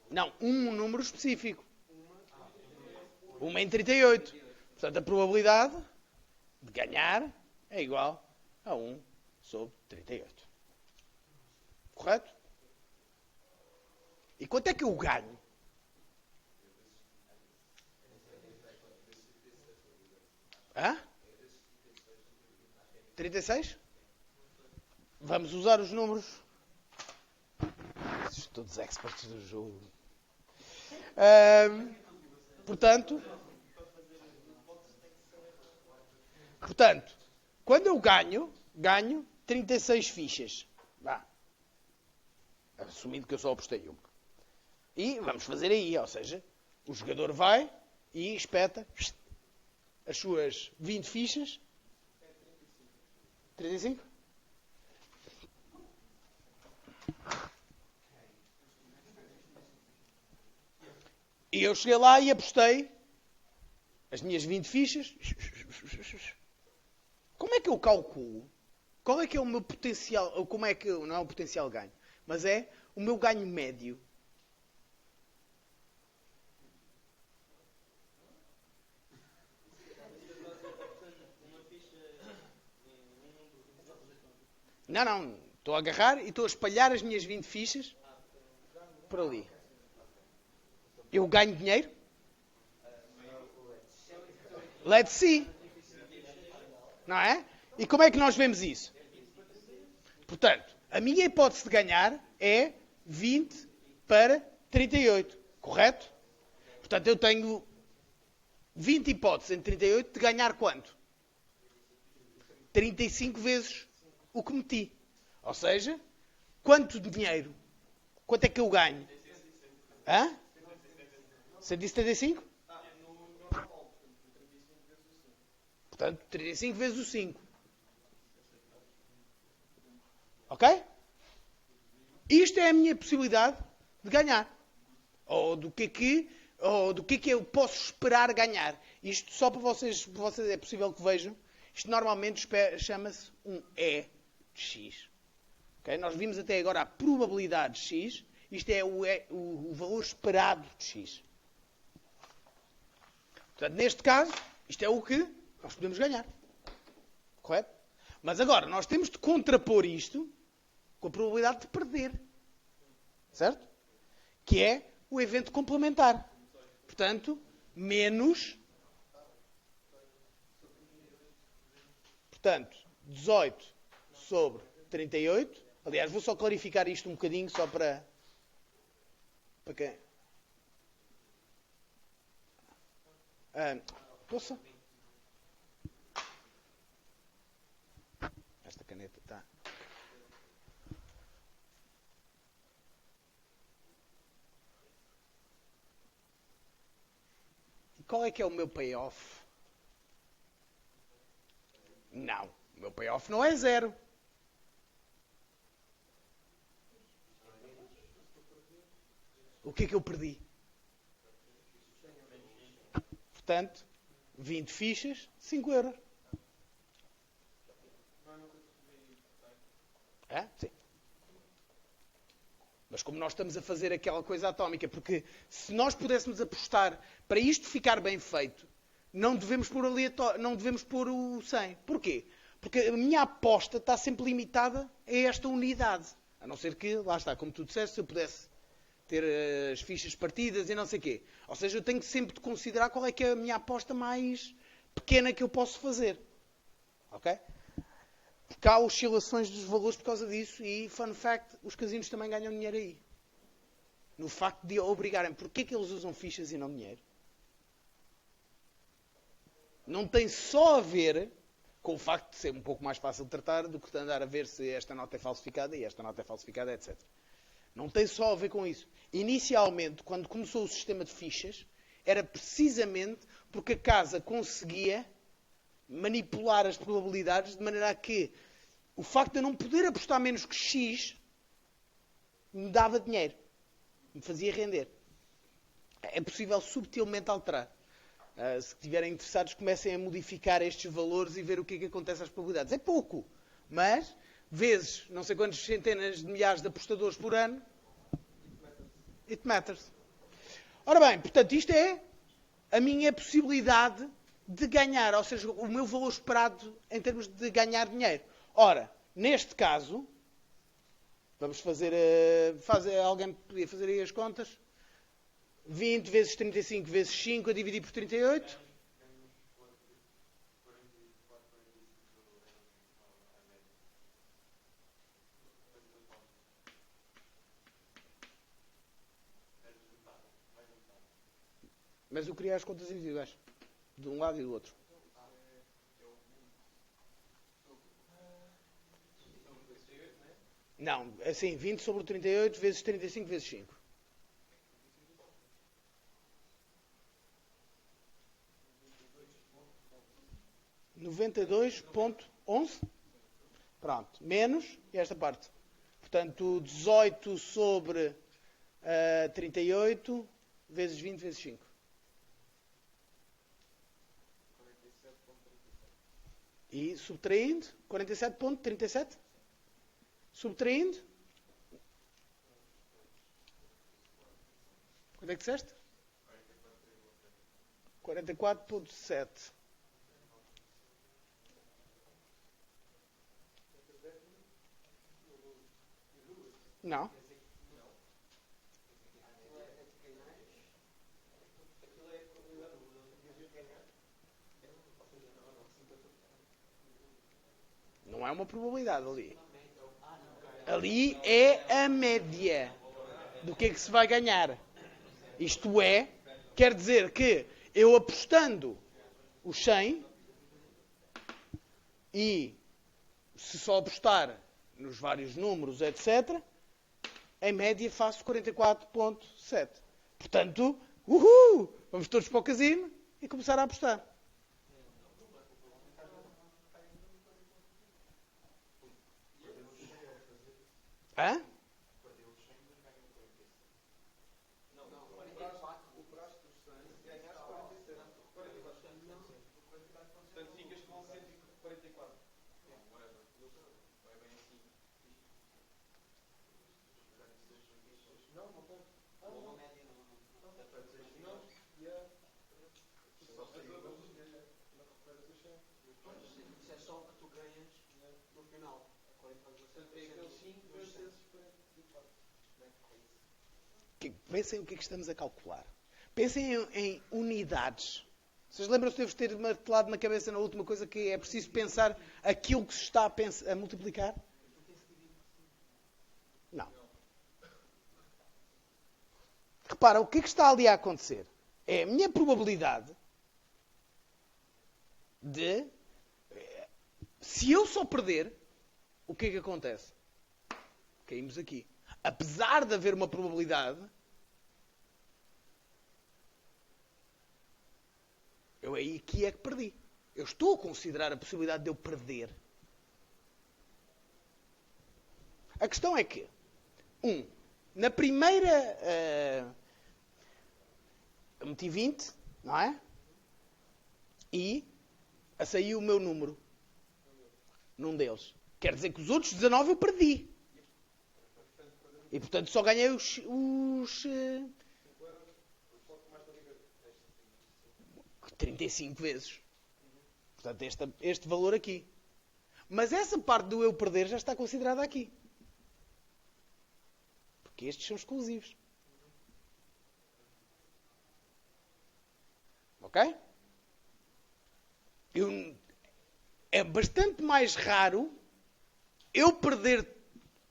Não, um número específico. 1 em 38. Portanto, a probabilidade de ganhar é igual a 1 sobre 38. Correto? E quanto é que eu ganho? Hã? 36? Vamos usar os números. Todos experts do jogo. Portanto, quando eu ganho 36 fichas. Vá. Assumindo que eu só apostei uma. E vamos fazer aí, ou seja, o jogador vai e espeta as suas 20 fichas. 35? E eu cheguei lá e apostei as minhas 20 fichas. Como é que eu calculo? Qual é que é o meu potencial? Ou como é que não é o potencial ganho, mas é o meu ganho médio? Não. Estou a agarrar e estou a espalhar as minhas 20 fichas por ali. Eu ganho dinheiro? Let's see. Não é? E como é que nós vemos isso? Portanto, a minha hipótese de ganhar é 20 para 38. Correto? Portanto, eu tenho 20 hipóteses em 38 de ganhar quanto? 35 vezes o que meti. Ou seja, quanto dinheiro? Quanto é que eu ganho? Hã? 175? Portanto, 35 vezes o 5. Ok? Isto é a minha possibilidade de ganhar. Ou do que é que eu posso esperar ganhar. Isto só para vocês é possível que vejam. Isto normalmente chama-se um E de X. Okay? Nós vimos até agora a probabilidade de X. Isto é o valor esperado de X. Portanto, neste caso, isto é o que nós podemos ganhar. Correto? Mas agora, nós temos de contrapor isto com a probabilidade de perder. Certo? Que é o evento complementar. Portanto, menos... Portanto, 18 sobre 38. Aliás, vou só clarificar isto um bocadinho, só para quem... Poxa. Esta caneta está... E qual é que é o meu payoff? Não. O meu payoff não é 0. O que é que eu perdi? Portanto, 20 fichas, 5 euros. É? Sim. Mas como nós estamos a fazer aquela coisa atómica, porque se nós pudéssemos apostar para isto ficar bem feito, não devemos pôr não devemos pôr o 100. Porquê? Porque a minha aposta está sempre limitada a esta unidade. A não ser que, lá está, como tu disseste, se eu pudesse ter as fichas partidas e não sei o quê. Ou seja, eu tenho sempre de considerar qual é que é a minha aposta mais pequena que eu posso fazer. Ok? Porque há oscilações dos valores por causa disso e, fun fact, os casinos também ganham dinheiro aí. No facto de obrigarem. Porquê que eles usam fichas e não dinheiro? Não tem só a ver com o facto de ser um pouco mais fácil de tratar do que andar a ver se esta nota é falsificada e esta nota é falsificada, etc. Não tem só a ver com isso. Inicialmente, quando começou o sistema de fichas, era precisamente porque a casa conseguia manipular as probabilidades de maneira a que o facto de eu não poder apostar menos que X me dava dinheiro. Me fazia render. É possível subtilmente alterar. Se estiverem interessados, comecem a modificar estes valores e ver o que é que acontece às probabilidades. É pouco, mas vezes não sei quantas centenas de milhares de apostadores por ano, it matters. Ora bem, portanto, isto é a minha possibilidade de ganhar, ou seja, o meu valor esperado em termos de ganhar dinheiro. Ora, neste caso, vamos fazer, alguém podia fazer aí as contas? 20 vezes 35 vezes 5 a dividir por 38. Mas eu queria as contas individuais. De um lado e do outro. Não, assim, 20 sobre 38 vezes 35 vezes 5. (92,11). Pronto, menos esta parte. Portanto, 18 sobre 38 vezes 20 vezes 5. E subtraindo, 47,37. Subtraindo. Quanto é que disseste? 44,7. Não. Não é uma probabilidade ali. Ali é a média do que é que se vai ganhar. Isto é, quer dizer que eu apostando os 100 e se só apostar nos vários números, etc., em média faço 44,7. Portanto, vamos todos para o casino e começar a apostar. Hã? Portanto, ficas com 144. Isso é só o que tu ganhas no final. Portanto, é aqueles 5 vezes 44. Pensem o que é que estamos a calcular. Pensem em unidades. Vocês lembram-se de eu vos ter martelado na cabeça na última coisa que é preciso pensar aquilo que se está a multiplicar? Não. Repara, o que é que está ali a acontecer? É a minha probabilidade de... Se eu só perder, o que é que acontece? Caímos aqui. Apesar de haver uma probabilidade, eu aí aqui é que perdi. Eu estou a considerar a possibilidade de eu perder. A questão é que, na primeira, eu meti 20, não é? E saiu o meu número num deles. Quer dizer que os outros 19 eu perdi. E, portanto, só ganhei os 35 vezes. Portanto, este valor aqui. Mas essa parte do eu perder já está considerada aqui. Porque estes são exclusivos. Ok? É bastante mais raro eu perder,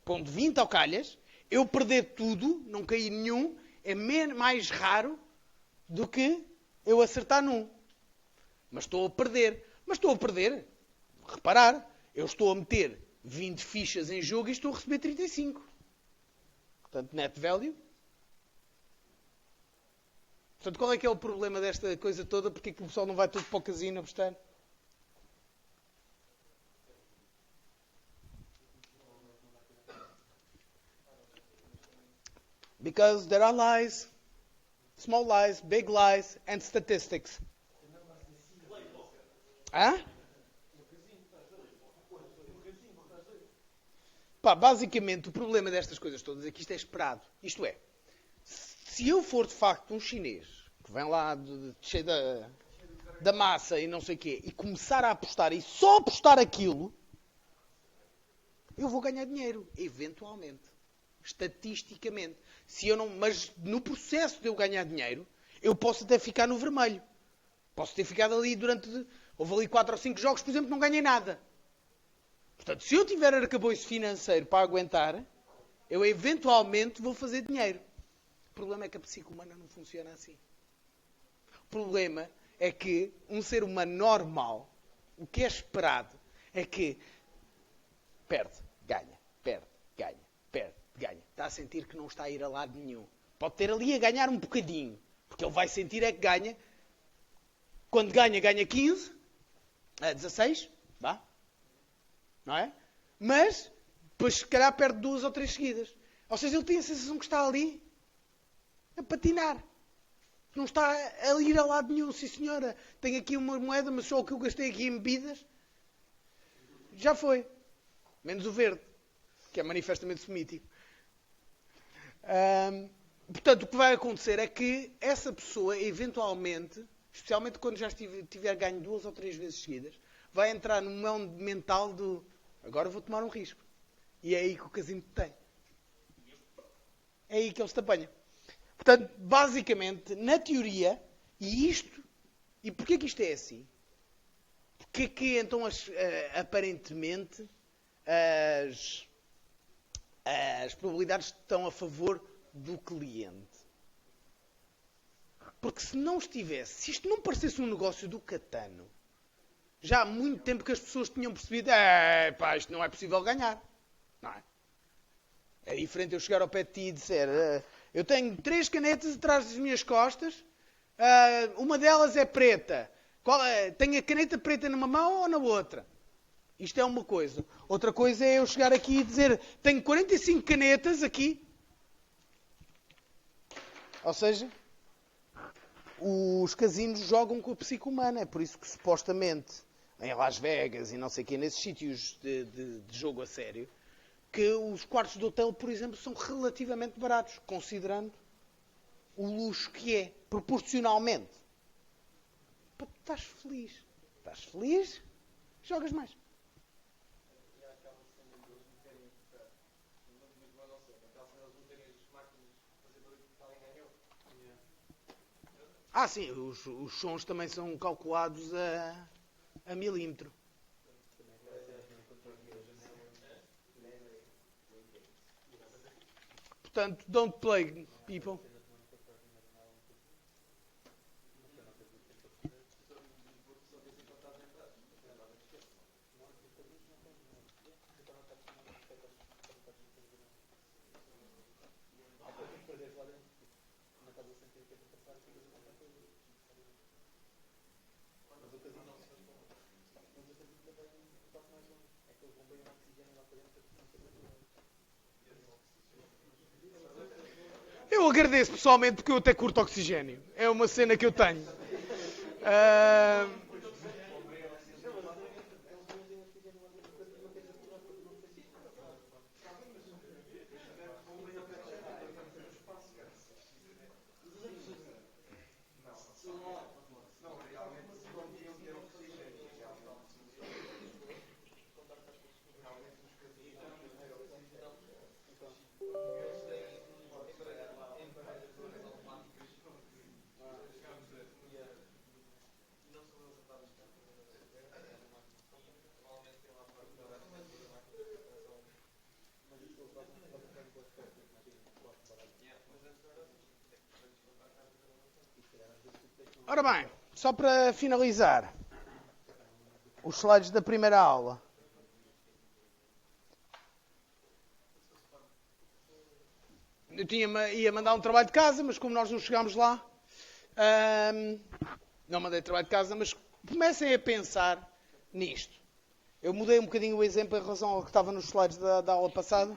pondo 20 ao calhas, eu perder tudo, não cair nenhum, é mais raro do que eu acertar num. Mas estou a perder. Reparar, eu estou a meter 20 fichas em jogo e estou a receber 35. Portanto, net value Portanto, qual é que é o problema desta coisa toda? Porque é que o pessoal não vai todo para o casino apostar? Because there are lies, small lies, big lies and statistics. Hã? Pá, basicamente, o problema destas coisas todas é que isto é esperado. Isto é, se eu for de facto um chinês que vem lá cheio da massa e não sei o quê, e começar a apostar e só apostar aquilo, eu vou ganhar dinheiro, eventualmente, estatisticamente. Se eu não, mas no processo de eu ganhar dinheiro, eu posso até ficar no vermelho. Posso ter ficado ali houve ali 4 ou 5 jogos, por exemplo, não ganhei nada. Portanto, se eu tiver arcabouço financeiro para aguentar, eu eventualmente vou fazer dinheiro. O problema é que a psique humana não funciona assim. O problema é que um ser humano normal, o que é esperado, é que perde, ganha, perde, ganha, perde, ganha. Está a sentir que não está a ir a lado nenhum. Pode ter ali a ganhar um bocadinho, porque ele vai sentir é que ganha. Quando ganha, ganha 15, 16, vá. Não é? Mas, depois se calhar perde 2 ou 3 seguidas. Ou seja, ele tem a sensação que está ali a patinar. Não está a ir a lado nenhum. Sim, senhora, tenho aqui uma moeda, mas só o que eu gastei aqui em bebidas já foi. Menos o verde, que é manifestamente semítico. Portanto, o que vai acontecer é que essa pessoa, eventualmente, especialmente quando já tiver ganho 2 ou 3 vezes seguidas, vai entrar num mundo mental do agora vou tomar um risco. E é aí que o casino tem. É aí que ele se apanha. Portanto, basicamente, na teoria, e porquê que isto é assim? Porquê que então aparentemente as probabilidades estão a favor do cliente? Porque se não estivesse, se isto não parecesse um negócio do Catano, já há muito tempo que as pessoas tinham percebido, pá, isto não é possível ganhar. Não é? É diferente eu chegar ao pé de ti e dizer, eu tenho 3 canetas atrás das minhas costas, uma delas é preta. Tenho a caneta preta numa mão ou na outra? Isto é uma coisa. Outra coisa é eu chegar aqui e dizer, tenho 45 canetas aqui. Ou seja, os casinos jogam com a psique humana. É por isso que supostamente em Las Vegas e não sei o quê, nesses sítios de jogo a sério, que os quartos de hotel, por exemplo, são relativamente baratos, considerando o luxo que é, proporcionalmente. Pô, estás feliz. Estás feliz, jogas mais. Ah, sim, os sons também são calculados a milímetro. Portanto, don't play, people. Eu agradeço pessoalmente porque eu até curto oxigênio. É uma cena que eu tenho. Ora bem, só para finalizar, os slides da primeira aula. Eu ia mandar um trabalho de casa, mas como nós não chegámos lá, Não mandei trabalho de casa, mas comecem a pensar nisto. Eu mudei um bocadinho o exemplo em relação ao que estava nos slides da aula passada.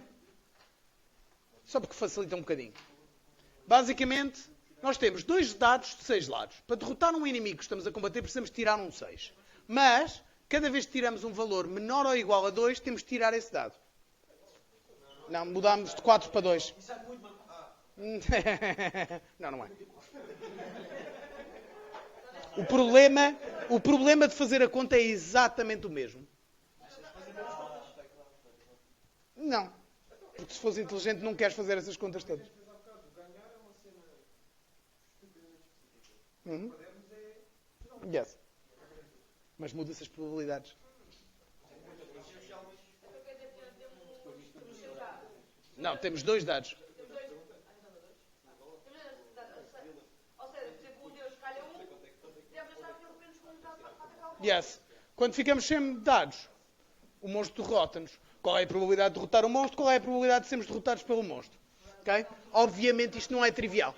Só porque facilita um bocadinho. Basicamente, nós temos 2 dados de 6 lados. Para derrotar um inimigo que estamos a combater, precisamos tirar um 6. Mas, cada vez que tiramos um valor menor ou igual a 2, temos de tirar esse dado. Não, mudámos de 4 para 2. Isso é muito, mano. Não, não é. O problema de fazer a conta é exatamente o mesmo. Não. Porque se fosse inteligente não queres fazer essas contas todas. Yes. Mas muda-se as probabilidades. Não, temos 2 dados. Ou seja, por exemplo, um Deus calha um, devemos estar pelo menos com um dado para atacar o Yes. Quando ficamos sem dados, o monstro derrota-nos. Qual é a probabilidade de derrotar o monstro? Qual é a probabilidade de sermos derrotados pelo monstro? Okay? Obviamente isto não é trivial.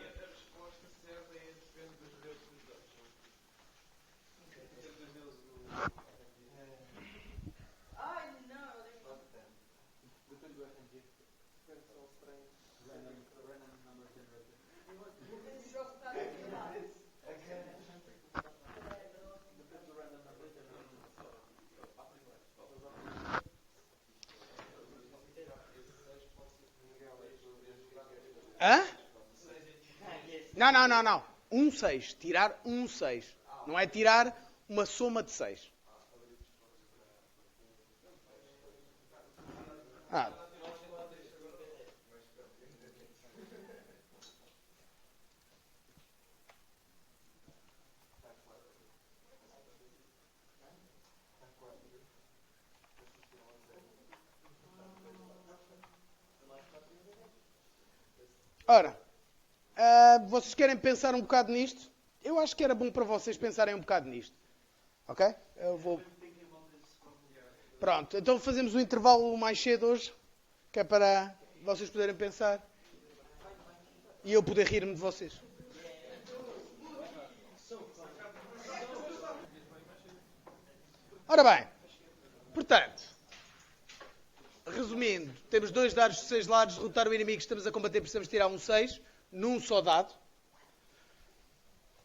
Ai, não, eu Hã? Não. 6. Tirar 6. Não é tirar uma soma de 6. Ora, vocês querem pensar um bocado nisto? Eu acho que era bom para vocês pensarem um bocado nisto. Ok? Eu vou... Pronto, então fazemos o intervalo mais cedo hoje, que é para vocês poderem pensar e eu poder rir-me de vocês. Ora bem, portanto, resumindo, temos 2 dados de 6 lados, derrotar o inimigo que estamos a combater, precisamos tirar um 6, num só dado.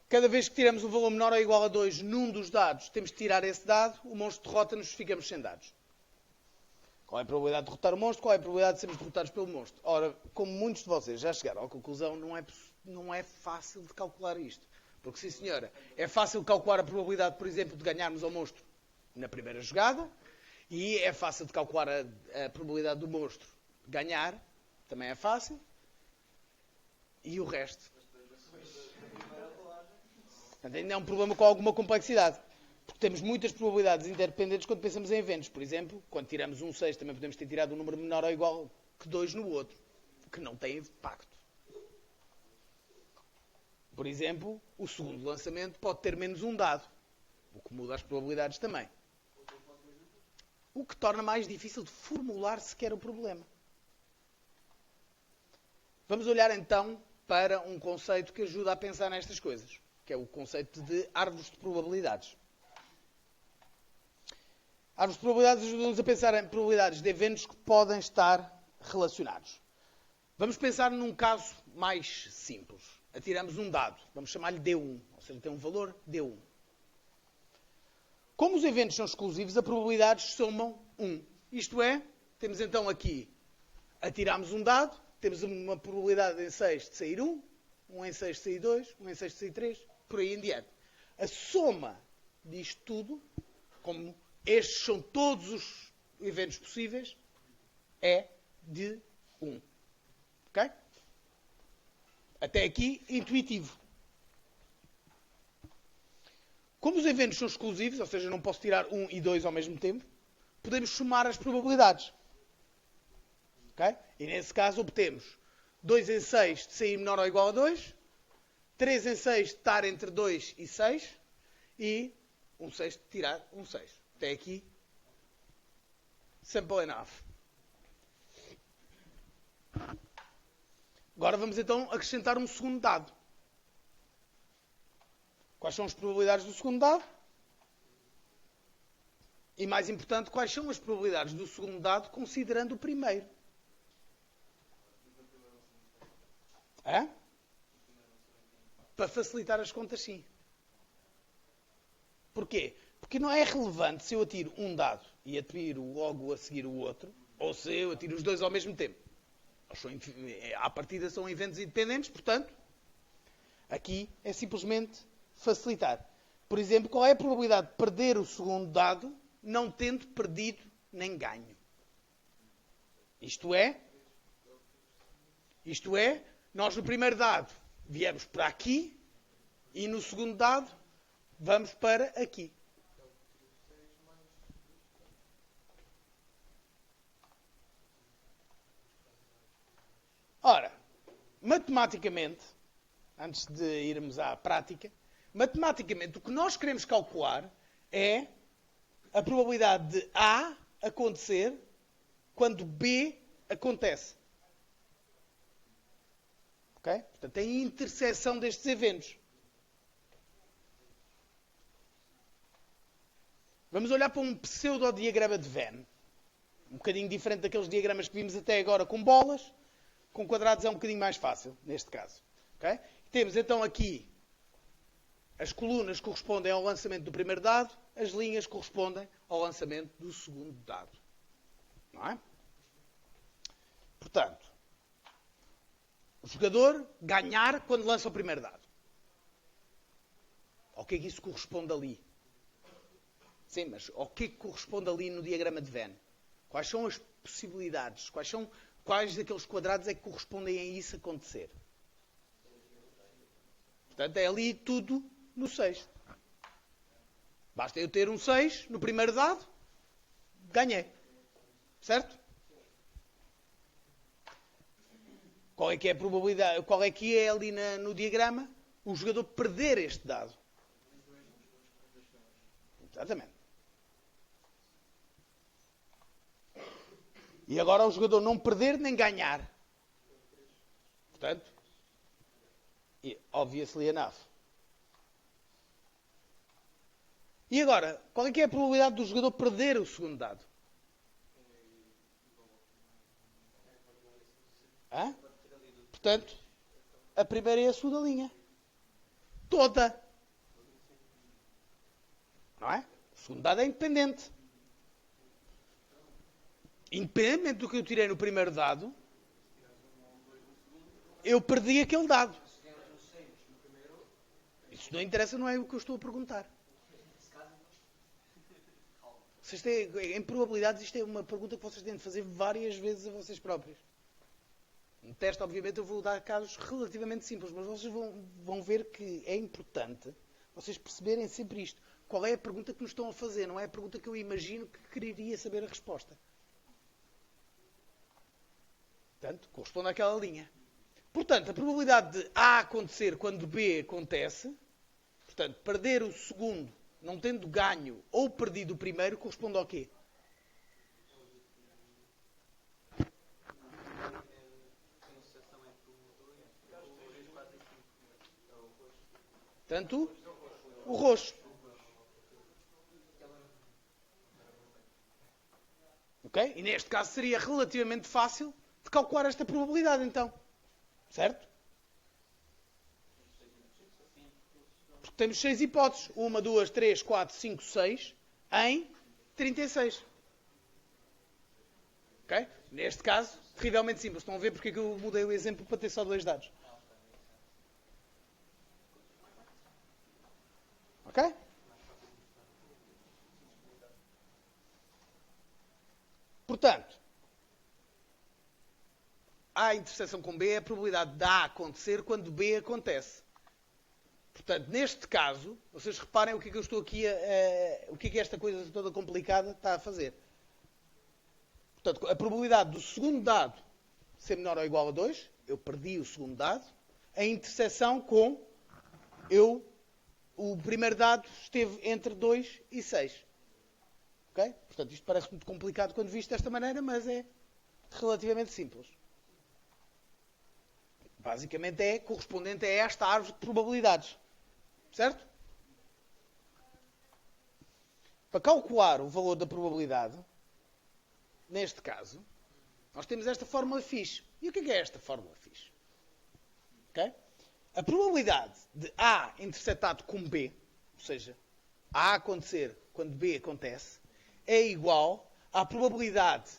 Cada vez que tiramos um valor menor ou igual a 2 num dos dados, temos de tirar esse dado, o monstro derrota-nos, ficamos sem dados. Qual é a probabilidade de derrotar o monstro? Qual é a probabilidade de sermos derrotados pelo monstro? Ora, como muitos de vocês já chegaram à conclusão, não é fácil de calcular isto. Porque, sim senhora, é fácil calcular a probabilidade, por exemplo, de ganharmos ao monstro na primeira jogada, e é fácil de calcular a probabilidade do monstro ganhar, também é fácil, e o resto. Portanto, ainda é um problema com alguma complexidade. Porque temos muitas probabilidades interdependentes quando pensamos em eventos. Por exemplo, quando tiramos um 6, também podemos ter tirado um número menor ou igual que 2 no outro, que não tem impacto. Por exemplo, o segundo lançamento pode ter menos um dado, o que muda as probabilidades também. O que torna mais difícil de formular sequer o problema. Vamos olhar então para um conceito que ajuda a pensar nestas coisas, que é o conceito de árvores de probabilidades. Árvores de probabilidades ajudam-nos a pensar em probabilidades de eventos que podem estar relacionados. Vamos pensar num caso mais simples. Atiramos um dado, vamos chamar-lhe D1, ou seja, tem um valor D1. Como os eventos são exclusivos, as probabilidades somam 1. Isto é, temos então aqui, atiramos um dado, temos uma probabilidade em 6 de sair 1, um em 6 de sair 2, um em 6 de sair 3, por aí em diante. A soma disto tudo, como estes são todos os eventos possíveis, é de 1. Ok? Até aqui, intuitivo. Como os eventos são exclusivos, ou seja, não posso tirar 1 e 2 ao mesmo tempo, podemos somar as probabilidades. Okay? E nesse caso obtemos 2 em 6 de sair menor ou igual a 2, 3 em 6 de estar entre 2 e 6, e 1 6 de tirar 1 6. Até aqui, simple enough. Agora vamos então acrescentar um segundo dado. Quais são as probabilidades do segundo dado? E mais importante, quais são as probabilidades do segundo dado considerando o primeiro? É? Para facilitar as contas, sim. Porquê? Porque não é relevante se eu atiro um dado e atiro logo a seguir o outro, ou se eu atiro os dois ao mesmo tempo. À partida são eventos independentes, portanto, aqui é simplesmente facilitar. Por exemplo, qual é a probabilidade de perder o segundo dado não tendo perdido nem ganho? Isto é, nós no primeiro dado viemos para aqui e no segundo dado vamos para aqui. Ora, matematicamente, antes de irmos à prática, matematicamente o que nós queremos calcular é a probabilidade de A acontecer quando B acontece. Ok? Portanto, é a interseção destes eventos. Vamos olhar para um pseudodiagrama de Venn. Um bocadinho diferente daqueles diagramas que vimos até agora com bolas. Com quadrados é um bocadinho mais fácil, neste caso. Okay? Temos então aqui as colunas correspondem ao lançamento do primeiro dado, as linhas correspondem ao lançamento do segundo dado. Não é? Portanto, o jogador ganhar quando lança o primeiro dado. Ao que é que isso corresponde ali? Sim, mas ao que é que corresponde ali no diagrama de Venn? Quais são as possibilidades? Quais daqueles quadrados é que correspondem a isso acontecer? Portanto, é ali tudo no 6. Basta eu ter um 6 no primeiro dado, ganhei. Certo? Qual é que é a probabilidade? Qual é que é ali no diagrama? O jogador perder este dado. Exatamente. E agora o jogador não perder nem ganhar. Portanto, obviously enough. E agora, qual é que é a probabilidade do jogador perder o segundo dado? Hã? Portanto, a primeira é a segunda linha. Toda. Não é? O segundo dado é independente. Independentemente do que eu tirei no primeiro dado, eu perdi aquele dado. Isso não interessa, não é o que eu estou a perguntar. Em probabilidades, isto é uma pergunta que vocês têm de fazer várias vezes a vocês próprios. No teste, obviamente, eu vou dar casos relativamente simples, mas vocês vão ver que é importante vocês perceberem sempre isto. Qual é a pergunta que nos estão a fazer? Não é a pergunta que eu imagino que quereria saber a resposta. Portanto, corresponde àquela linha. Portanto, a probabilidade de A acontecer quando B acontece, portanto, perder o segundo, não tendo ganho ou perdido o primeiro, corresponde ao quê? Portanto, o roxo. Ok? E neste caso seria relativamente fácil de calcular esta probabilidade, então. Certo? Porque temos 6 hipóteses. 1, 2, 3, 4, 5, 6 em 36. Ok? Neste caso, terrivelmente simples. Estão a ver porque é que eu mudei o exemplo para ter só 2 dados. Ok? Portanto, A interseção com B é a probabilidade de A acontecer quando B acontece. Portanto, neste caso, vocês reparem o que é que eu estou aqui o que é que esta coisa toda complicada está a fazer. Portanto, a probabilidade do segundo dado ser menor ou igual a 2, eu perdi o segundo dado, a interseção com o primeiro dado esteve entre 2 e 6. Ok? Portanto, isto parece muito complicado quando visto desta maneira, mas é relativamente simples. Basicamente é correspondente a esta árvore de probabilidades. Certo? para calcular o valor da probabilidade, neste caso, nós temos esta fórmula fixe. E o que é esta fórmula fixe? Okay? A probabilidade de A interceptado com B, ou seja, A acontecer quando B acontece, é igual à probabilidade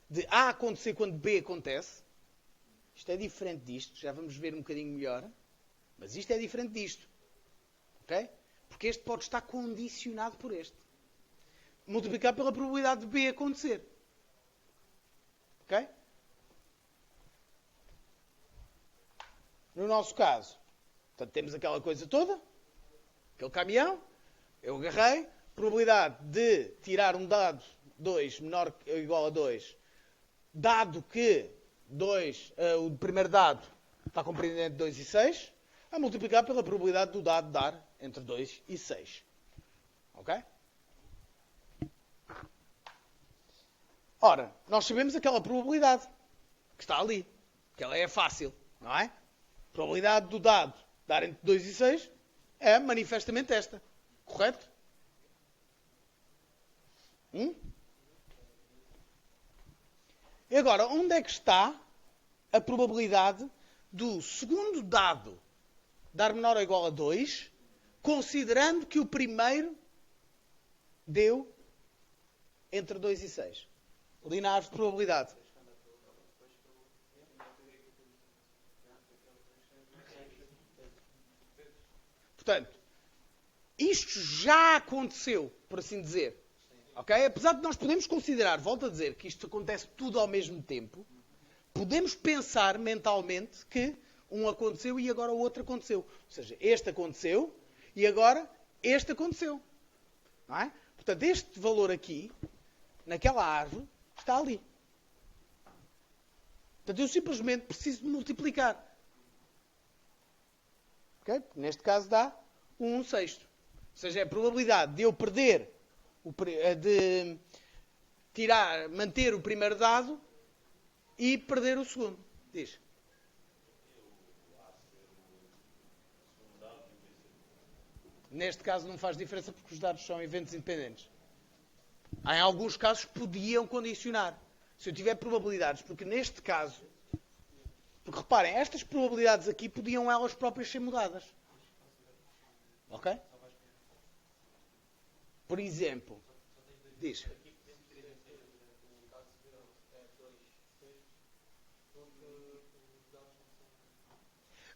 de A acontecer quando B acontece. Isto é diferente disto, já vamos ver um bocadinho melhor, mas isto é diferente disto. Ok? Porque este pode estar condicionado por este. Multiplicar pela probabilidade de B acontecer. Ok? No nosso caso, portanto, temos aquela coisa toda, aquele caminhão, eu agarrei, probabilidade de tirar um dado 2 menor ou igual a 2, dado que o primeiro dado está compreendido entre 2 e 6, a multiplicar pela probabilidade do dado dar entre 2 e 6. Ok? Ora, nós sabemos aquela probabilidade que está ali, que ela é fácil, não é? A probabilidade do dado dar entre 2 e 6 é manifestamente esta. Correto? E agora, onde é que está a probabilidade do segundo dado dar menor ou igual a 2, considerando que o primeiro deu entre 2 e 6? Ali na árvore de probabilidade. Portanto, isto já aconteceu, por assim dizer. Okay? Apesar de nós podermos considerar, volto a dizer, que isto acontece tudo ao mesmo tempo, podemos pensar mentalmente que um aconteceu e agora o outro aconteceu. Ou seja, este aconteceu e agora este aconteceu. Não é? Portanto, este valor aqui, naquela árvore, está ali. Portanto, eu simplesmente preciso de multiplicar. Okay? Neste caso dá 1/6. Ou seja, é a probabilidade de eu perder, de manter o primeiro dado e perder o segundo. Diz. Neste caso não faz diferença porque os dados são eventos independentes. Em alguns casos podiam condicionar. Se eu tiver probabilidades, porque neste caso, porque reparem, estas probabilidades aqui podiam elas próprias ser mudadas. Ok? Por exemplo, diz.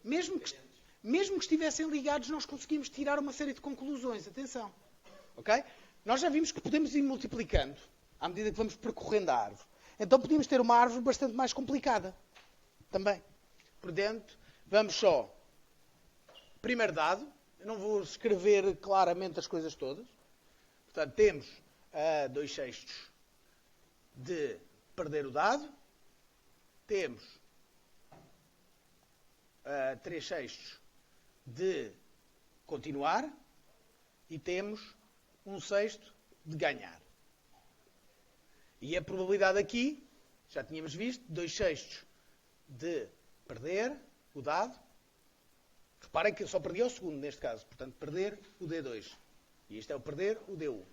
Mesmo que estivessem ligados, nós conseguimos tirar uma série de conclusões. Atenção. Ok? Nós já vimos que podemos ir multiplicando à medida que vamos percorrendo a árvore. Então podíamos ter uma árvore bastante mais complicada. Também. Portanto, vamos só. Primeiro dado. Eu não vou escrever claramente as coisas todas. Portanto, temos 2/6 de perder o dado. Temos 3/6 de continuar. E temos 1/6 de ganhar. E a probabilidade aqui, já tínhamos visto, 2/6 de perder o dado. Reparem que eu só perdi ao segundo neste caso. Portanto, perder o D2. E isto é o perder o D1.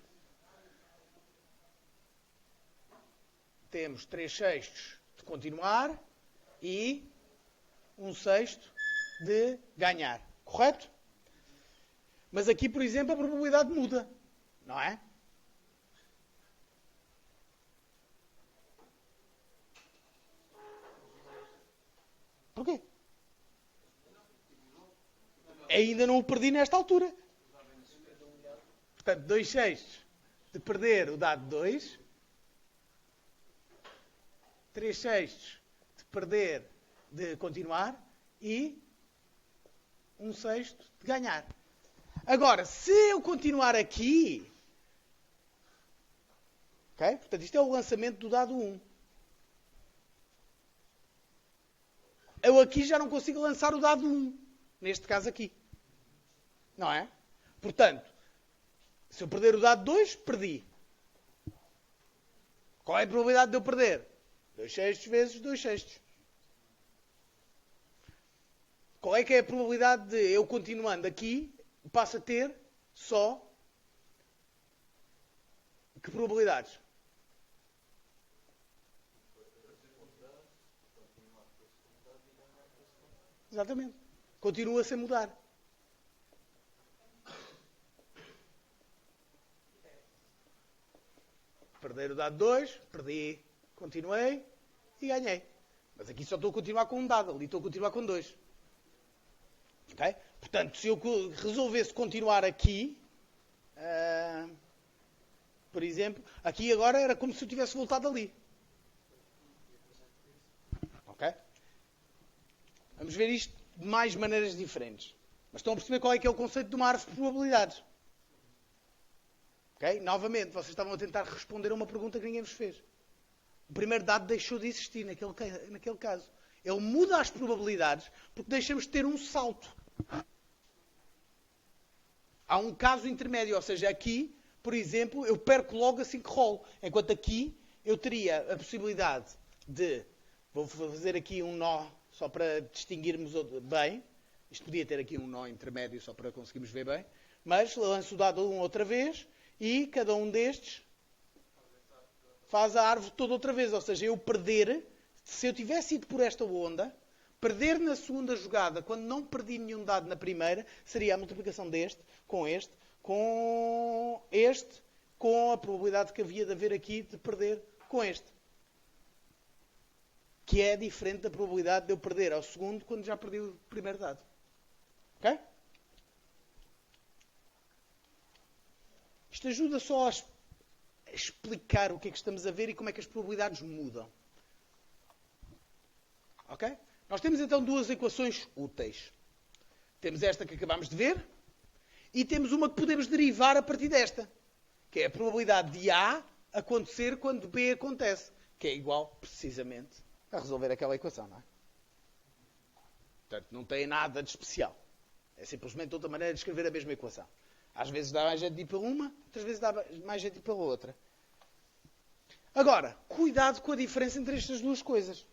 Temos 3/6 de continuar e 1/6 de ganhar. Correto? Mas aqui, por exemplo, a probabilidade muda. Não é? Porquê? Ainda não o perdi nesta altura. Portanto, 2/6 de perder o dado 2. 3/6 de perder de continuar. E 1/6 de ganhar. Agora, se eu continuar aqui... Okay? Portanto, isto é o lançamento do dado 1. Eu aqui já não consigo lançar o dado 1. Neste caso aqui. Não é? Portanto, se eu perder o dado 2, perdi. Qual é a probabilidade de eu perder? 2/6 vezes 2/6. Qual é que é a probabilidade de eu continuando aqui, passo a ter só Que probabilidades? Exatamente. Continua sem mudar. Perder o dado 2, perdi, continuei e ganhei. Mas aqui só estou a continuar com um dado, ali estou a continuar com 2. Ok? Portanto, se eu resolvesse continuar aqui, por exemplo, aqui agora era como se eu tivesse voltado ali. Ok? Vamos ver isto de mais maneiras diferentes. Mas estão a perceber qual é que é o conceito de uma árvore de probabilidades. Ok? Novamente, vocês estavam a tentar responder a uma pergunta que ninguém vos fez. O primeiro dado deixou de existir naquele caso. Ele muda as probabilidades porque deixamos de ter um salto. Há um caso intermédio, ou seja, aqui, por exemplo, eu perco logo assim que rolo. Enquanto aqui, eu teria a possibilidade de... Vou fazer aqui um nó só para distinguirmos bem. Isto podia ter aqui um nó intermédio só para conseguirmos ver bem. Mas lanço o dado 1 outra vez e cada um destes faz a árvore toda outra vez. Ou seja, eu perder, se eu tivesse ido por esta onda, perder na segunda jogada, quando não perdi nenhum dado na primeira, seria a multiplicação deste, com a probabilidade que havia de haver aqui de perder com este. Que é diferente da probabilidade de eu perder ao segundo quando já perdi o primeiro dado. Ok? Isto ajuda só a explicar o que é que estamos a ver e como é que as probabilidades mudam. Ok? Nós temos então duas equações úteis. Temos esta que acabámos de ver e temos uma que podemos derivar a partir desta, que é a probabilidade de A acontecer quando B acontece, que é igual, precisamente, a resolver aquela equação, não é? Portanto, não tem nada de especial. É simplesmente outra maneira de escrever a mesma equação. Às vezes dá mais jeito de ir pela uma, outras vezes dá mais jeito de ir pela outra. Agora, cuidado com a diferença entre estas duas coisas.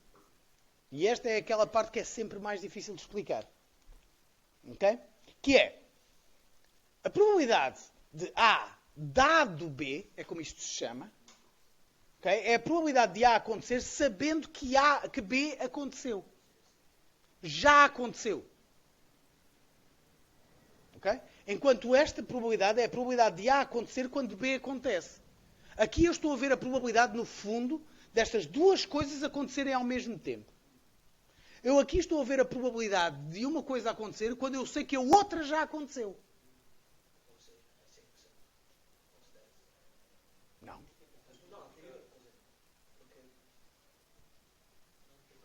E esta é aquela parte que é sempre mais difícil de explicar. Ok? Que é a probabilidade de A dado B, é como isto se chama, okay? É a probabilidade de A acontecer sabendo que B aconteceu. Já aconteceu. Okay? Enquanto esta probabilidade é a probabilidade de A acontecer quando B acontece. Aqui eu estou a ver a probabilidade, no fundo, destas duas coisas acontecerem ao mesmo tempo. Eu aqui estou a ver a probabilidade de uma coisa acontecer quando eu sei que a outra já aconteceu. Não.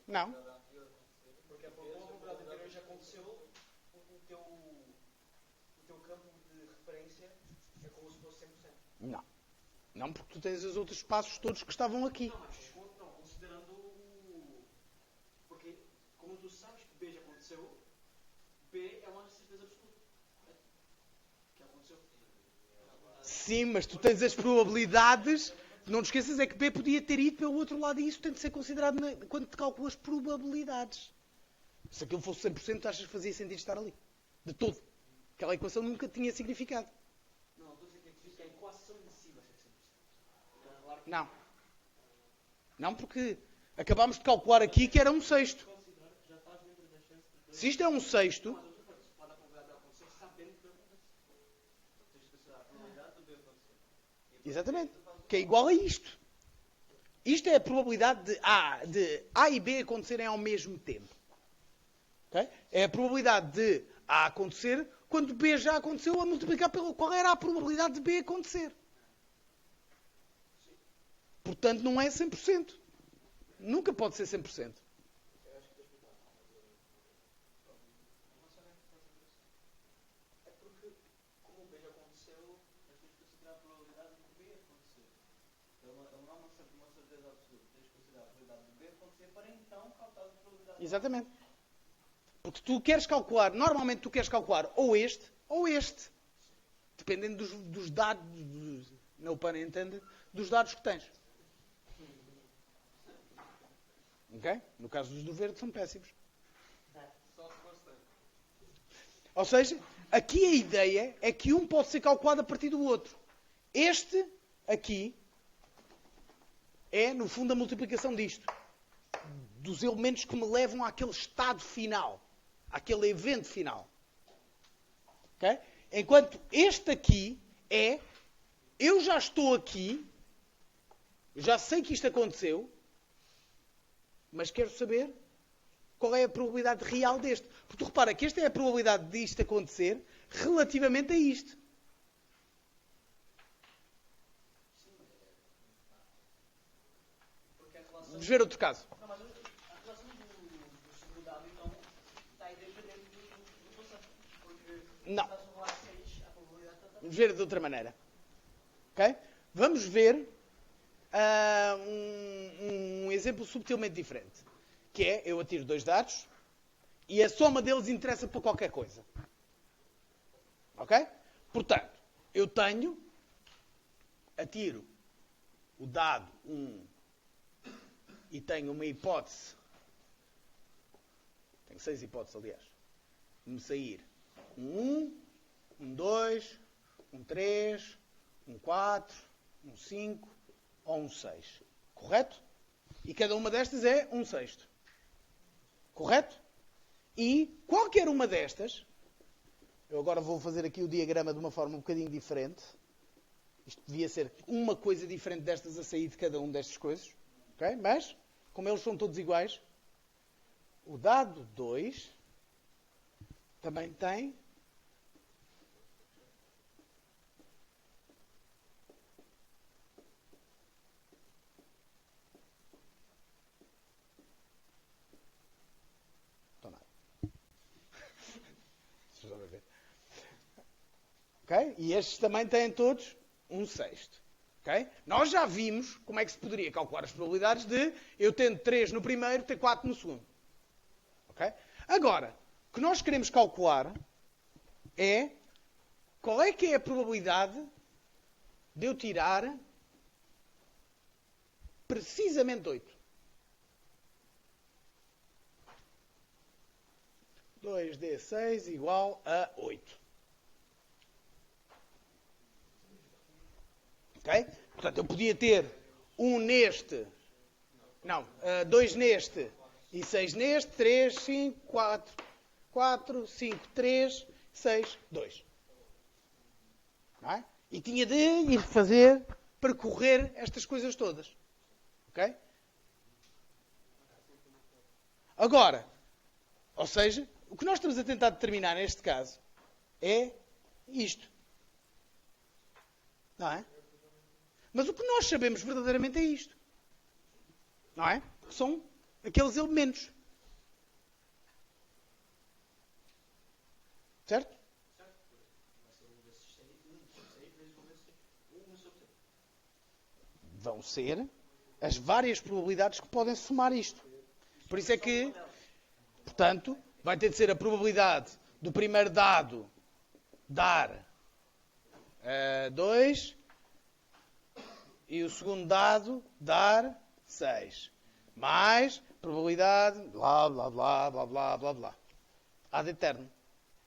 Não. Porque a probabilidade anterior já aconteceu, o teu campo de referência é como se fosse 100%. Não. Não, porque tu tens os outros passos todos que estavam aqui. Não, mas considerando o... Porque, como tu sabes que B já aconteceu, B é uma certeza absoluta. Correto? Que aconteceu. Sim, mas tu tens as probabilidades. Não te esqueças é que B podia ter ido pelo outro lado e isso tem de ser considerado quando te calculas probabilidades. Se aquilo fosse 100%, achas que fazia sentido estar ali? De todo. Aquela equação nunca tinha significado. Não, estou a dizer que a equação em si vai ser 100%. Não. Não, porque acabámos de calcular aqui que era um sexto. Já estás dentro da chance de... Se isto é um sexto... Mas outra coisa, pode a probabilidade de acontecer sabendo que vai acontecer. Tens de considerar a probabilidade do B acontecer. Exatamente. Que é igual a isto. Isto é a probabilidade de A e B acontecerem ao mesmo tempo. Okay? É a probabilidade de A acontecer quando B já aconteceu a multiplicar pelo qual era a probabilidade de B acontecer. Portanto, não é 100%. Nunca pode ser 100%. É porque, como o B já aconteceu, nós temos que considerar a probabilidade do B acontecer. Ele não é uma certeza absoluta. Tens que considerar a probabilidade do B acontecer para então calcular a probabilidade. Exatamente. Porque tu queres calcular, normalmente tu queres calcular ou este, dependendo dos dados, no pun intended, dos dados que tens. Ok? No caso dos do verde são péssimos. Ou seja, aqui a ideia é que um pode ser calculado a partir do outro. Este aqui é, no fundo, a multiplicação disto. Dos elementos que me levam àquele estado final. Àquele evento final. Okay? Enquanto este aqui é, eu já estou aqui, já sei que isto aconteceu, mas quero saber qual é a probabilidade real deste. Porque tu repara que esta é a probabilidade disto acontecer relativamente a isto. Vamos ver outro caso. Não, mas a relação do segundo dado, então, está aí dentro do processo. Porque Não. se estás a falar 6, a probabilidade está... Vamos ver de outra maneira. Ok? Vamos ver um exemplo subtilmente diferente. Que é, eu atiro 2 dados e a soma deles interessa para qualquer coisa. Ok? Portanto, eu atiro o dado 1 e tenho uma hipótese, tenho 6 hipóteses, aliás, de me sair um 2, um 3, um 4, um 5 ou um 6. Correto? E cada uma destas é um sexto. Correto? E qualquer uma destas, eu agora vou fazer aqui o diagrama de uma forma um bocadinho diferente. Isto devia ser uma coisa diferente destas a sair de cada um destas coisas. Okay? Mas, como eles são todos iguais, o dado 2 também tem okay? E estes também têm todos um sexto. Okay? Nós já vimos como é que se poderia calcular as probabilidades de eu tendo 3 no primeiro, ter 4 no segundo. Okay? Agora, o que nós queremos calcular é qual é que é a probabilidade de eu tirar precisamente 8. 2d6 igual a 8. Ok? Portanto, eu podia ter um neste, não, 2 neste e 6 neste, 3, 5, 4, 5, 3, 6, 2. Não é? E tinha de ir percorrer estas coisas todas. Ok? Agora, ou seja, o que nós estamos a tentar determinar neste caso é isto. Não é? Mas o que nós sabemos verdadeiramente é isto. Não é? São aqueles elementos. Certo? Vão ser as várias probabilidades que podem somar isto. Por isso é que, portanto, vai ter de ser a probabilidade do primeiro dado dar 2 e o segundo dado dar 6. Mais probabilidade, blá, blá, blá, blá, blá, blá, blá. Ad eterno.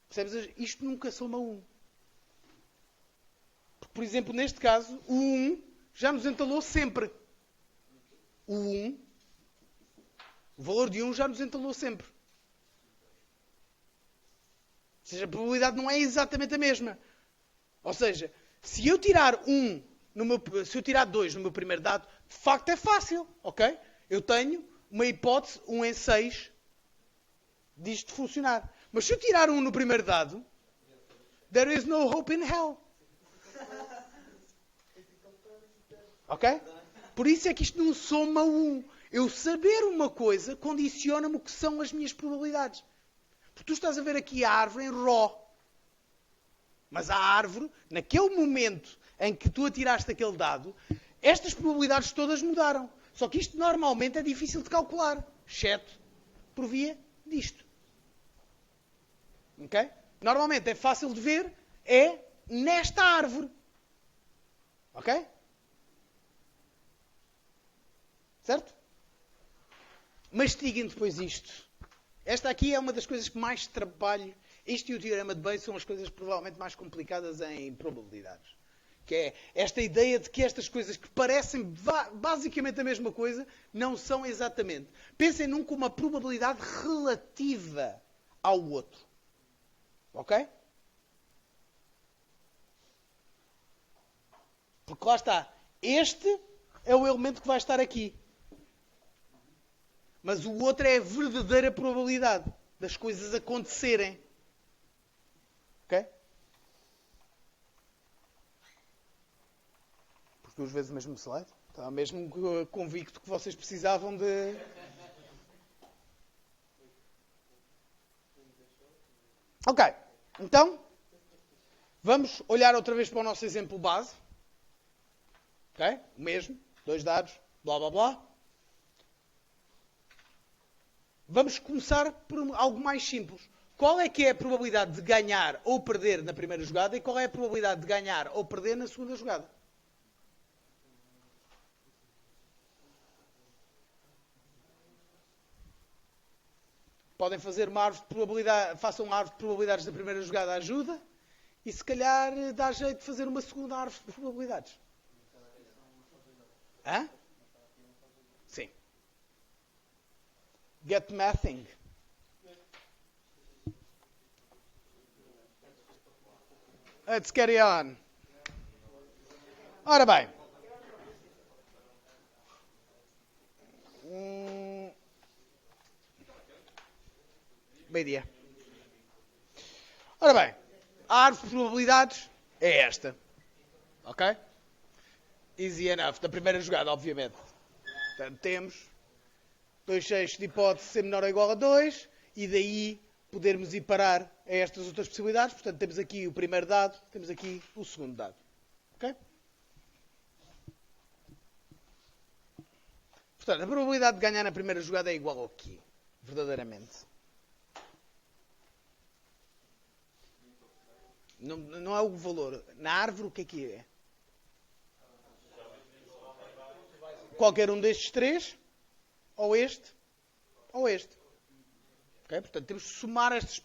Percebes? Isto nunca soma 1. Porque, por exemplo, neste caso, o 1 já nos entalou sempre. O 1, o valor de 1 já nos entalou sempre. Ou seja, a probabilidade não é exatamente a mesma. Ou seja, se eu tirar 2 no meu primeiro dado, de facto é fácil, ok? Eu tenho uma hipótese, 1 em 6, disto funcionar. Mas se eu tirar 1 no primeiro dado, there is no hope in hell. Ok? Por isso é que isto não soma 1. Eu saber uma coisa condiciona-me o que são as minhas probabilidades. Porque tu estás a ver aqui a árvore em raw. Mas a árvore, naquele momento em que tu atiraste aquele dado, estas probabilidades todas mudaram. Só que isto normalmente é difícil de calcular, exceto por via disto. Ok? Normalmente é fácil de ver, é nesta árvore. Ok? Certo? Mastiguem depois isto. Esta aqui é uma das coisas que mais trabalho. Isto e o teorema de Bayes são as coisas provavelmente mais complicadas em probabilidades. Que é esta ideia de que estas coisas que parecem basicamente a mesma coisa, não são exatamente. Pensem num com uma probabilidade relativa ao outro. Ok? Porque lá está. Este é o elemento que vai estar aqui. Mas o outro é a verdadeira probabilidade das coisas acontecerem. Ok? Por 2 vezes o mesmo slide. Estava mesmo convicto que vocês precisavam de... Ok. Então, vamos olhar outra vez para o nosso exemplo base. Ok? O mesmo. 2 dados. Blá, blá, blá. Vamos começar por algo mais simples. Qual é que é a probabilidade de ganhar ou perder na primeira jogada e qual é a probabilidade de ganhar ou perder na segunda jogada? Podem fazer uma árvore de probabilidade, façam uma árvore de probabilidades da primeira jogada, ajuda, e se calhar dá jeito de fazer uma segunda árvore de probabilidades. Hã? Sim. Get mathing. Let's carry on. Ora bem. Meio-dia. Ora bem. A árvore de probabilidades é esta. Ok? Easy enough. Da primeira jogada, obviamente. Portanto, temos 2/6 de hipótese ser menor ou igual a 2 e daí podermos ir parar a estas outras possibilidades. Portanto, temos aqui o primeiro dado, temos aqui o segundo dado. Ok? Portanto, a probabilidade de ganhar na primeira jogada é igual ao quê? Verdadeiramente. Não é o valor. Na árvore, o que é? Qualquer um destes 3, ou este, ou este. Okay? Portanto, temos de somar estas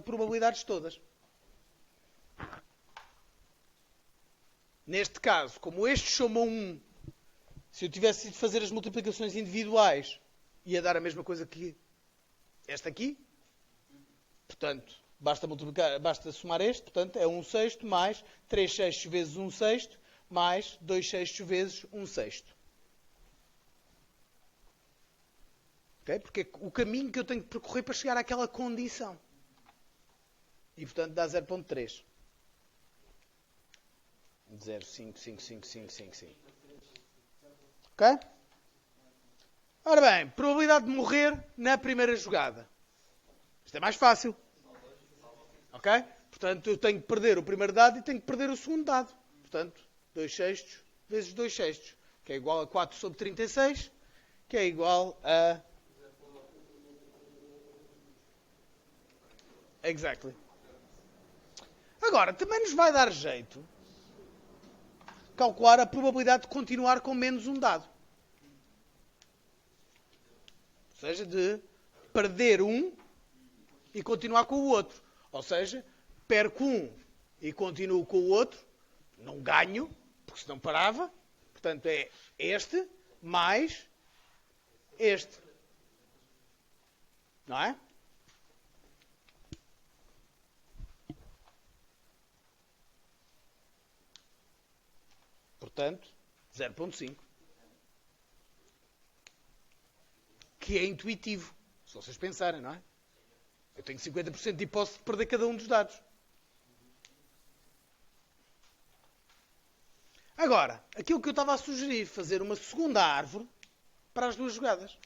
probabilidades todas. Neste caso, como estes somam 1, se eu tivesse de fazer as multiplicações individuais, ia dar a mesma coisa que esta aqui. Portanto, basta somar este. Portanto, é 1/6 mais 3/6 vezes 1/6 mais 2/6 vezes 1/6. Okay? Porque é o caminho que eu tenho que percorrer para chegar àquela condição. E, portanto, dá 0.3. 0,55555. Ok? Ora bem, probabilidade de morrer na primeira jogada. Isto é mais fácil. Ok? Portanto, eu tenho que perder o primeiro dado e tenho que perder o segundo dado. Portanto, 2/6 vezes 2/6, que é igual a 4/36, que é igual a... Exactly. Agora, também nos vai dar jeito calcular a probabilidade de continuar com menos um dado. Ou seja, de perder um e continuar com o outro. Ou seja, perco um e continuo com o outro, não ganho, porque senão parava. Portanto, é este mais este. Não é? Portanto, 0.5. Que é intuitivo. Se vocês pensarem, não é? Eu tenho 50% de hipótese de perder cada um dos dados. Agora, aquilo que eu estava a sugerir, fazer uma segunda árvore para as duas jogadas.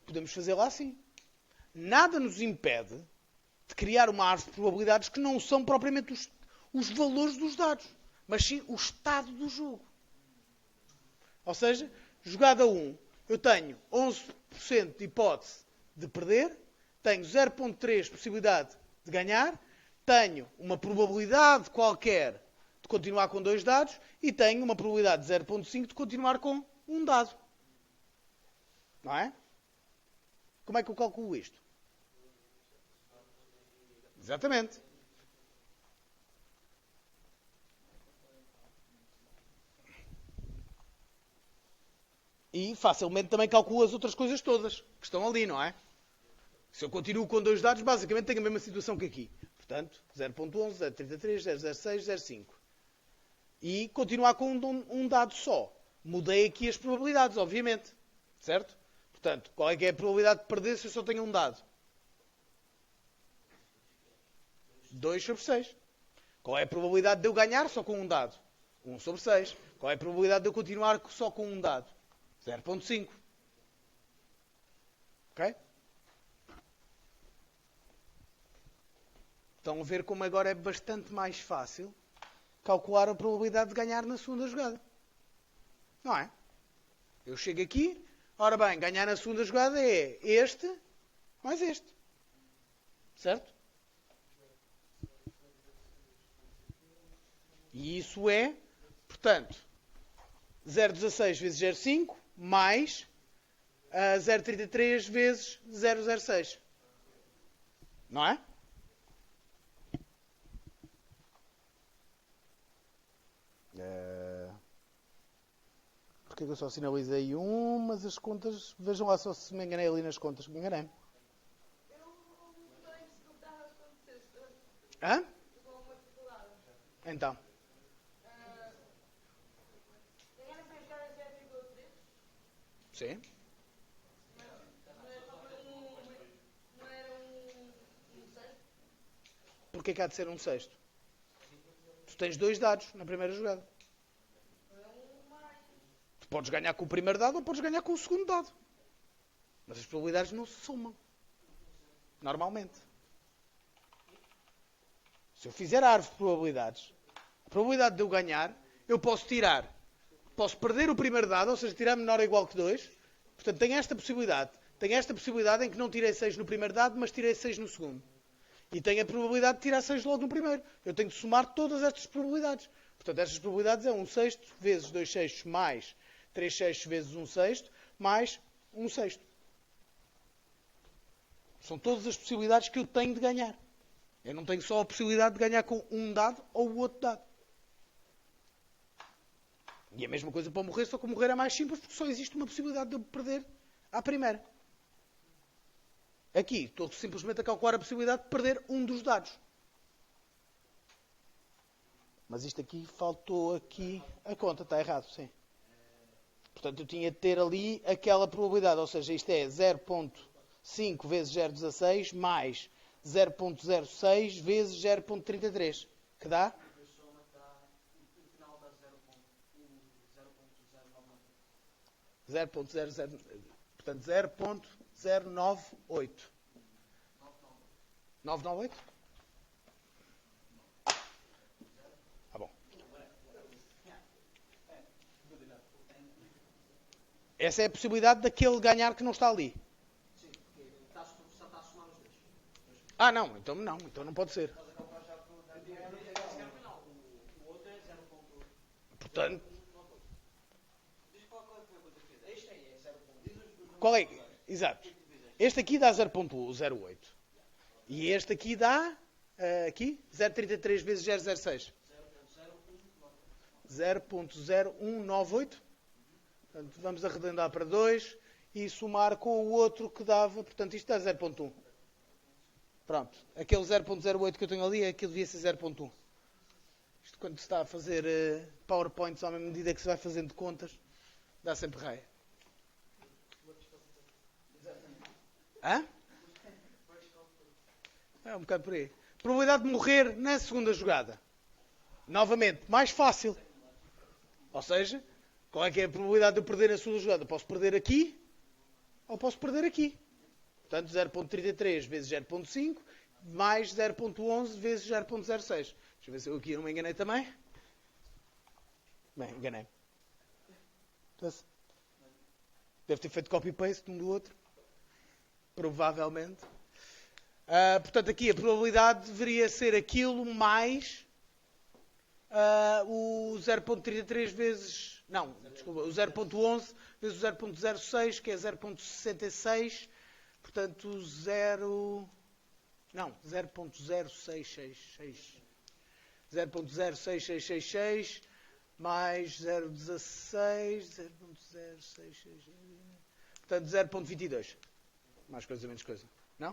Podemos fazê-la assim. Nada nos impede de criar uma árvore de probabilidades que não são propriamente os valores dos dados, mas sim o estado do jogo. Ou seja, jogada 1, eu tenho 11% de hipótese de perder, tenho 0.3 possibilidade de ganhar, tenho uma probabilidade qualquer de continuar com 2 dados e tenho uma probabilidade de 0.5 de continuar com um dado. Não é? Como é que eu calculo isto? Exatamente. E facilmente também calculo as outras coisas todas que estão ali, não é? Se eu continuo com 2 dados, basicamente tenho a mesma situação que aqui. Portanto, 0.11, 0.33, 0.06, 0.5. E continuar com um dado só. Mudei aqui as probabilidades, obviamente. Certo? Portanto, qual é que é a probabilidade de perder se eu só tenho um dado? 2 sobre 6. Qual é a probabilidade de eu ganhar só com um dado? 1 sobre 6. Qual é a probabilidade de eu continuar só com um dado? 0.5. Ok? Estão a ver como agora é bastante mais fácil calcular a probabilidade de ganhar na segunda jogada. Não é? Eu chego aqui, ora bem, ganhar na segunda jogada é este mais este. Certo? E isso é, portanto, 0.16 vezes 0.5 mais 0.33 vezes 0.06. Não é? Porque eu só sinalizei mas as contas... Vejam lá só se me enganei ali nas contas. Me enganei. Eu não sei se não estava a acontecer. Hã? Estou com uma dificuldade. Então. Ganhar na primeira jogada é 0,3. Sim. Não era um sexto? Porquê que há de ser um sexto? Tu tens 2 dados na primeira jogada. É um mais. Tu podes ganhar com o primeiro dado ou podes ganhar com o segundo dado. Mas as probabilidades não se somam. Normalmente. Se eu fizer a árvore de probabilidades, a probabilidade de eu ganhar, eu posso tirar. Posso perder o primeiro dado, ou seja, tirar menor ou igual que 2. Portanto, tenho esta possibilidade. Tenho esta possibilidade em que não tirei 6 no primeiro dado, mas tirei 6 no segundo. E tenho a probabilidade de tirar 6 logo no primeiro. Eu tenho de somar todas estas probabilidades. Portanto, estas probabilidades é 1 sexto vezes 2 sextos mais 3 sextos vezes 1 sexto mais 1 sexto. São todas as possibilidades que eu tenho de ganhar. Eu não tenho só a possibilidade de ganhar com um dado ou o outro dado. E a mesma coisa para morrer, só que o morrer é mais simples porque só existe uma possibilidade de eu perder à primeira. Aqui, estou simplesmente a calcular a possibilidade de perder um dos dados. Mas isto aqui, faltou aqui a conta, está errado, sim. Portanto, eu tinha de ter ali aquela probabilidade, ou seja, isto é 0.5 vezes 0.16 mais 0.06 vezes 0.33, que dá? A soma dá, no final dá 0.099. 0.00, portanto 0.098. 998? Tá bom. Essa é a possibilidade daquele ganhar que não está ali. Sim, porque só está a somar os dois. Ah, não, então não pode ser. O outro é 0. Portanto, Diz qual é que foi a coisa que fez. Este aí é 0. Diz os dois. qual é? Exato. Este aqui dá 0.08. E este aqui dá, aqui, 0.33 vezes 0.06. 0.0198. Portanto, vamos arredondar para 2 e somar com o outro que dava, portanto, isto dá 0.1. Pronto. Aquele 0.08 que eu tenho ali, aquilo devia ser 0.1. Isto quando se está a fazer PowerPoints à mesma medida que se vai fazendo contas, dá sempre raia. Hã? É um bocado por aí. Probabilidade de morrer na segunda jogada. Novamente, mais fácil. Ou seja, qual é que é a probabilidade de eu perder na segunda jogada? Posso perder aqui ou posso perder aqui. Portanto, 0.33 vezes 0.5 mais 0.11 vezes 0.06. Deixa eu ver se eu aqui não me enganei também. Bem, enganei. Deve ter feito copy-paste um do outro. Provavelmente. Portanto, aqui a probabilidade deveria ser aquilo mais o 0.33 vezes... Não, desculpa, o 0.11 vezes o 0.06, que é 0.66. Portanto, 0.06666. 0.06666 mais 0,16, 0,066, portanto 0,22. Mais coisa, menos coisa. Não?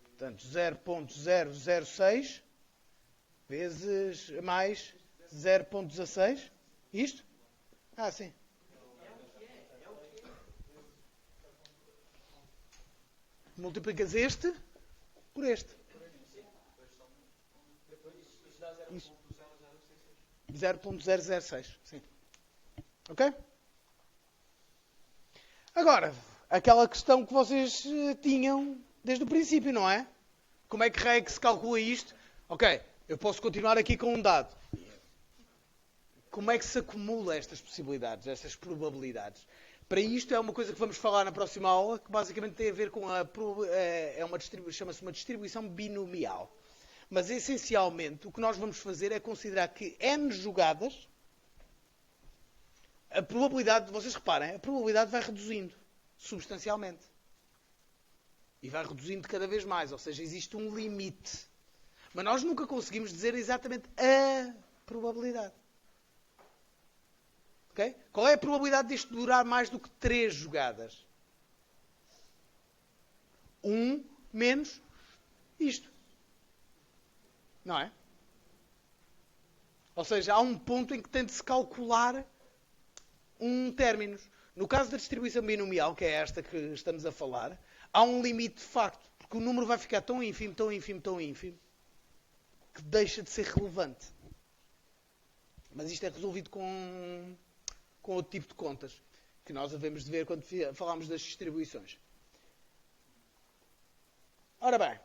Portanto, 0,006 vezes mais 0,16. Isto? Ah, sim. Multiplicas este por este. Isso. 0,006. Sim. Ok? Agora, aquela questão que vocês tinham desde o princípio, não é? Como é que se calcula isto? Ok, eu posso continuar aqui com um dado. Como é que se acumula estas possibilidades, estas probabilidades? Para isto é uma coisa que vamos falar na próxima aula, que basicamente tem a ver com chama-se uma distribuição binomial. Mas essencialmente o que nós vamos fazer é considerar que N jogadas, a probabilidade, vocês reparem, a probabilidade vai reduzindo substancialmente. E vai reduzindo cada vez mais, ou seja, existe um limite. Mas nós nunca conseguimos dizer exatamente a probabilidade. Okay? Qual é a probabilidade disto durar mais do que 3 jogadas? 1 menos isto. Não é? Ou seja, há um ponto em que tem de se calcular um término. No caso da distribuição binomial, que é esta que estamos a falar, há um limite de facto. Porque o número vai ficar tão ínfimo, tão ínfimo, tão ínfimo, que deixa de ser relevante. Mas isto é resolvido com outro tipo de contas, que nós havemos de ver quando falamos das distribuições. Ora bem,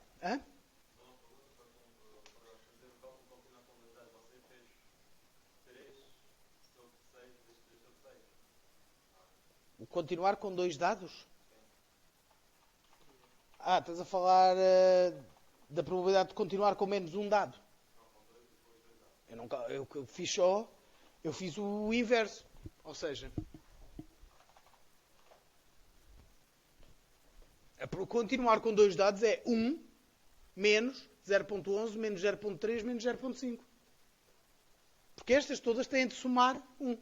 o continuar com 2 dados? Estás a falar da probabilidade de continuar com menos um dado. Eu fiz o inverso. Ou seja, continuar com 2 dados é 1 menos 0.11 menos 0.3 menos 0.5. Porque estas todas têm de somar 1.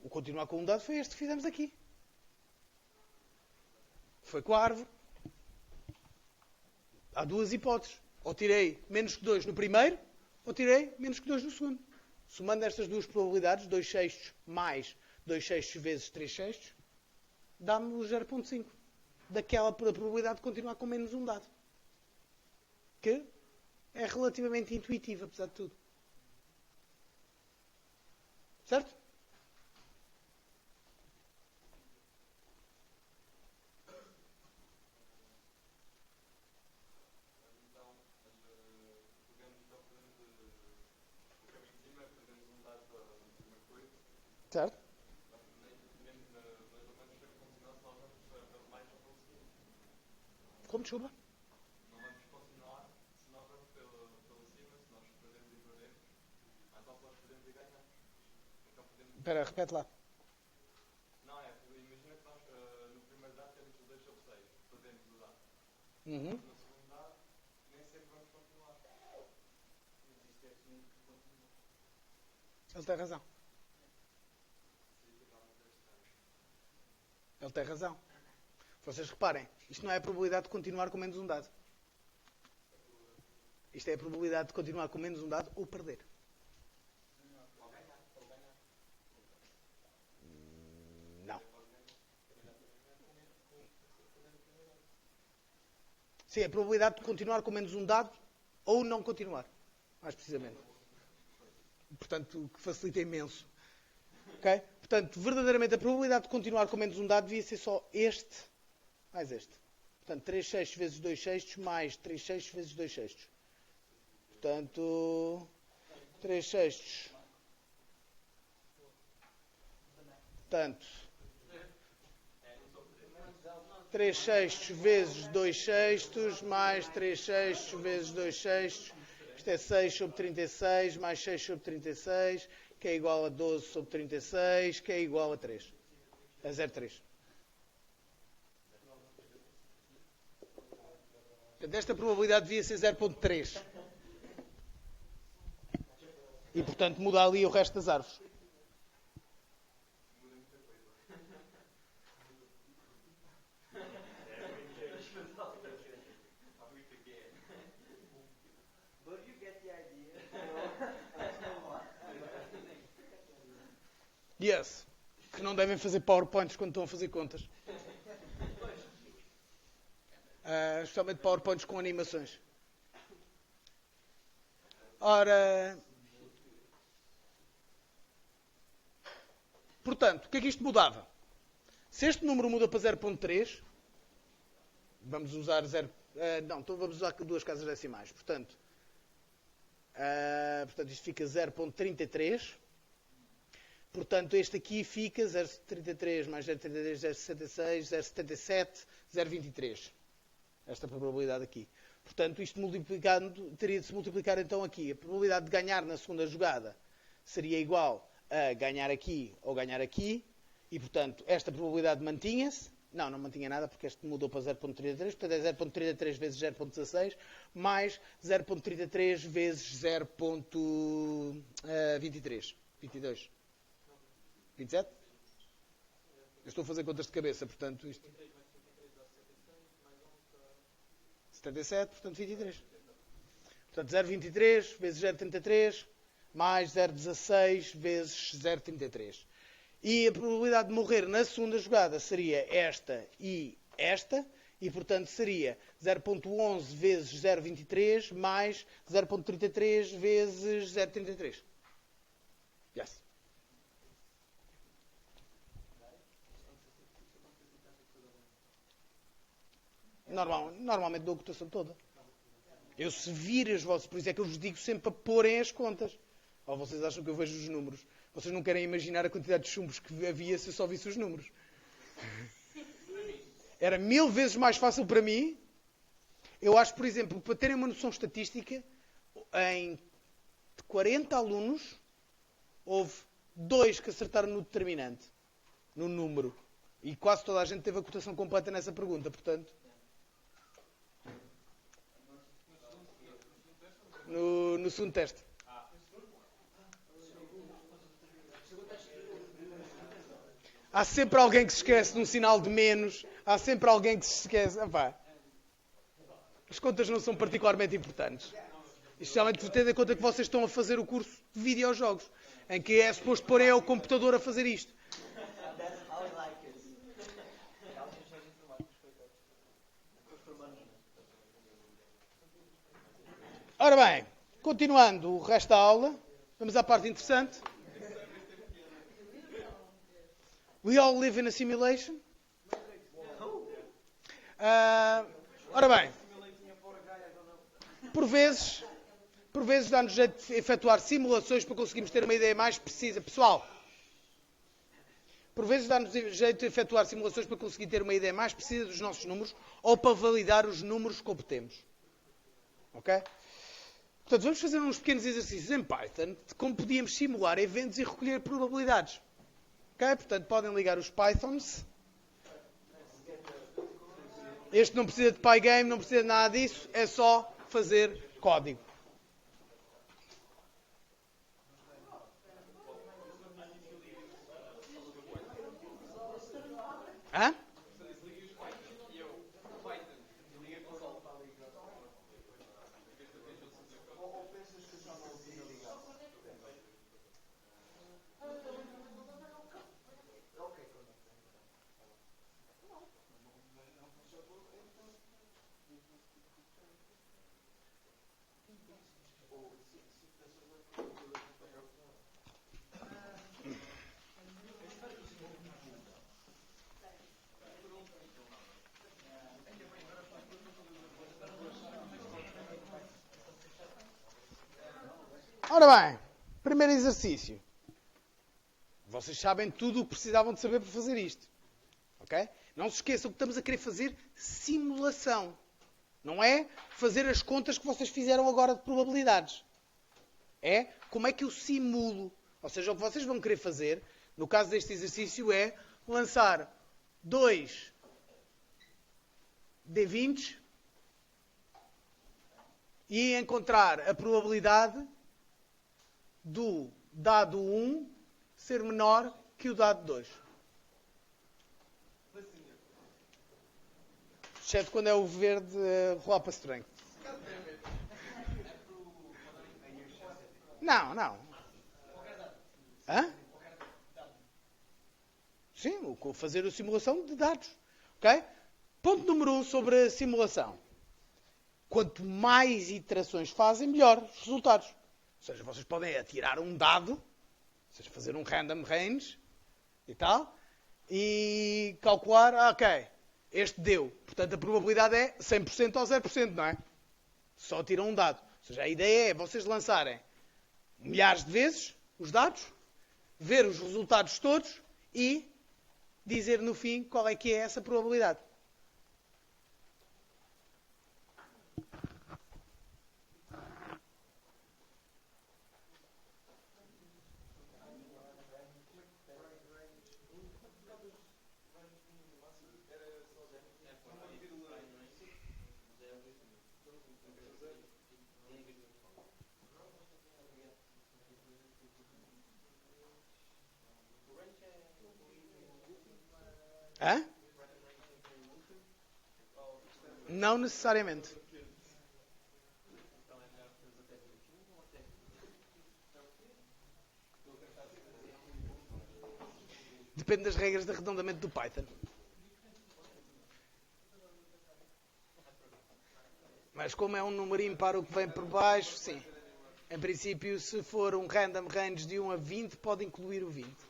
O continuar com um dado foi este que fizemos aqui. Foi com a árvore. Há 2 hipóteses. Ou tirei menos que 2 no primeiro, ou tirei menos que 2 no segundo. Somando estas 2 probabilidades, 2 sextos mais 2 sextos vezes 3 sextos, dá-me o 0.5. Daquela probabilidade de continuar com menos um dado. Que é relativamente intuitiva, apesar de tudo. Certo? Certo? Como, desculpa? Não vamos continuar se nós vamos pelo cima, se nós perdemos e perdemos, mas só se nós perdemos e ganhamos. Então podemos... Espera, repete lá. Não, imagina que nós no primeiro dado temos o 2 sobre 6, perdemos o dado. Uhum. No segundo dado, nem sempre vamos continuar. Mas isto é definido que continua. Ele tem razão. Ele tem razão. Vocês reparem, isto não é a probabilidade de continuar com menos um dado. Isto é a probabilidade de continuar com menos um dado ou perder. Não. Sim, a probabilidade de continuar com menos um dado ou não continuar. Mais precisamente. Portanto, o que facilita imenso. Ok? Portanto, verdadeiramente a probabilidade de continuar com menos um dado devia ser só este mais este. Portanto, 3 sextos vezes 2 sextos mais 3 sextos vezes 2 sextos. Portanto, 3 sextos. Portanto, 3 sextos vezes 2 sextos mais 3 sextos vezes 2 sextos. Isto é 6 sobre 36 mais 6 sobre 36, que é igual a 12 sobre 36, que é igual a 3. a 0,3. Portanto, esta probabilidade devia ser 0,3. E, portanto, muda ali o resto das árvores. But you get the idea. Yes. Que não devem fazer PowerPoints quando estão a fazer contas. Especialmente PowerPoints com animações. Ora... Portanto, o que é que isto mudava? Se este número muda para 0.3, vamos usar 0... vamos usar duas casas decimais. Portanto, isto fica 0.33. Portanto, este aqui fica 0.33 mais 0.33, 0.66, 0.77, 0.23. Esta probabilidade aqui. Portanto, isto multiplicando, teria de se multiplicar então aqui. A probabilidade de ganhar na segunda jogada seria igual a ganhar aqui ou ganhar aqui. E, portanto, esta probabilidade mantinha-se. Não mantinha nada porque este mudou para 0.33. Portanto, é 0.33 vezes 0.16 mais 0.33 vezes 0.23. 22. 27? Eu estou a fazer contas de cabeça, portanto, isto... 77, portanto, 23. Portanto, 0,23 vezes 0,33 mais 0,16 vezes 0,33. E a probabilidade de morrer na segunda jogada seria esta, e, portanto, seria 0,11 vezes 0,23 mais 0,33 vezes 0,33. Yes. Normalmente dou a cotação toda. Eu se vir as vossas... Por isso é que eu vos digo sempre para porem as contas. Ou vocês acham que eu vejo os números? Vocês não querem imaginar a quantidade de chumbos que havia se eu só visse os números. Era 1000 vezes mais fácil para mim. Eu acho, por exemplo, para terem uma noção estatística, em 40 alunos, houve 2 que acertaram no determinante, no número. E quase toda a gente teve a cotação completa nessa pergunta, portanto... No segundo teste. Há sempre alguém que se esquece de um sinal de menos. Há sempre alguém que se esquece. As contas não são particularmente importantes. Especialmente por ter em conta que vocês estão a fazer o curso de videojogos, em que é suposto porem ao computador a fazer isto. Ora bem, continuando o resto da aula, vamos à parte interessante. We all live in a simulation. Ora bem, por vezes dá-nos jeito de efetuar simulações para conseguirmos ter uma ideia mais precisa. Pessoal, por vezes dá-nos jeito de efetuar simulações para conseguir ter uma ideia mais precisa dos nossos números ou para validar os números que obtemos. Ok? Portanto, vamos fazer uns pequenos exercícios em Python de como podíamos simular eventos e recolher probabilidades. Ok? Portanto, podem ligar os Pythons. Este não precisa de Pygame, não precisa de nada disso. É só fazer código. Hã? Ora bem, primeiro exercício. Vocês sabem tudo o que precisavam de saber para fazer isto. Ok? Não se esqueçam que estamos a querer fazer simulação. Não é fazer as contas que vocês fizeram agora de probabilidades. É como é que eu simulo. Ou seja, o que vocês vão querer fazer, no caso deste exercício, é lançar 2 D20 e encontrar a probabilidade do dado 1 ser menor que o dado 2. Exceto quando é o verde, rolar para strength. Não. Hã? Sim, fazer a simulação de dados. Ok? Ponto número 1 sobre a simulação. Quanto mais iterações fazem, melhor os resultados. Ou seja, vocês podem atirar um dado, ou seja, fazer um random range e tal, e calcular, ok, este deu. Portanto, a probabilidade é 100% ou 0%, não é? Só tiram um dado. Ou seja, a ideia é vocês lançarem milhares de vezes os dados, ver os resultados todos e dizer no fim qual é que é essa probabilidade. Hã? Não necessariamente. Depende das regras de arredondamento do Python. Mas como é um número ímpar o que vem por baixo, sim. Em princípio, se for um random range de 1 a 20, pode incluir o 20.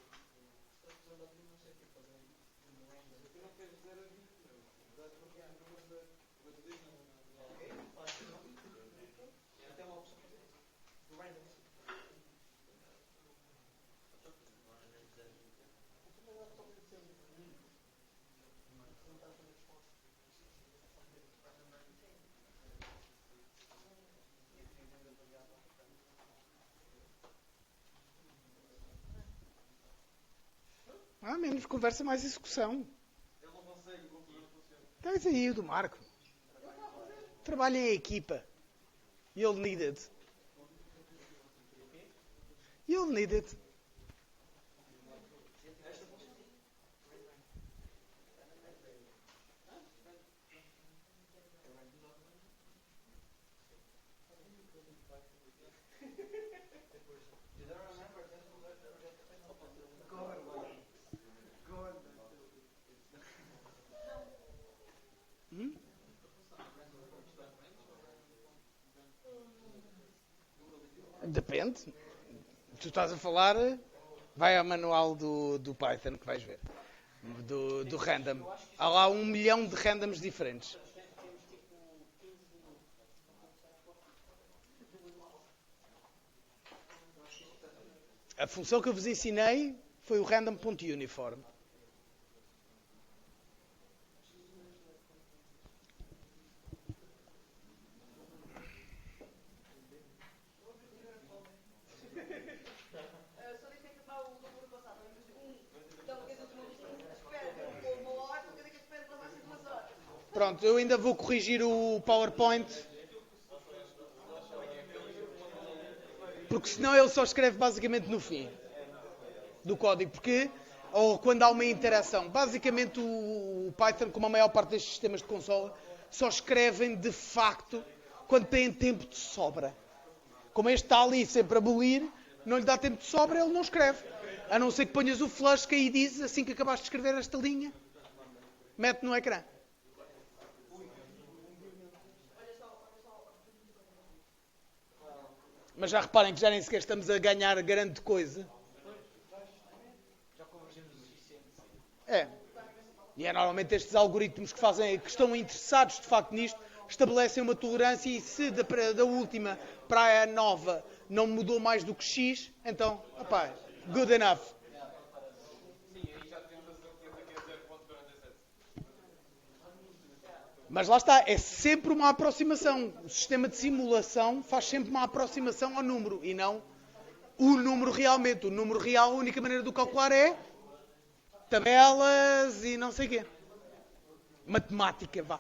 Menos conversa, mais execução. Ele não consegue, o computador não funciona. Então isso aí, o do Marco. Trabalha em equipa. You'll need it. You'll need it. Depende. Tu estás a falar, vai ao manual do Python que vais ver. Do random. Há lá 1 milhão de randoms diferentes. A função que eu vos ensinei foi o random.uniform. Só disse que o número passado, então, quer dizer, espera uma hora, quer dizer que espera para mais 2 horas. Pronto, eu ainda vou corrigir o PowerPoint. Porque senão ele só escreve basicamente no fim do código. Porque, ou quando há uma interação. Basicamente o Python, como a maior parte destes sistemas de consola, só escrevem de facto quando têm tempo de sobra. Como este está ali sempre a bulir, não lhe dá tempo de sobra, ele não escreve. A não ser que ponhas o flush que aí diz, assim que acabaste de escrever esta linha, mete no ecrã. Mas já reparem que já nem sequer estamos a ganhar grande coisa. É. E é normalmente estes algoritmos que estão interessados de facto nisto, estabelecem uma tolerância e se da última para a nova não mudou mais do que X, então, opá, good enough. Sim, aí já temos a certeza que é 0.47. Mas lá está, é sempre uma aproximação. O sistema de simulação faz sempre uma aproximação ao número e não o número realmente. O número real, a única maneira de o calcular é tabelas e não sei o quê. Matemática, vá.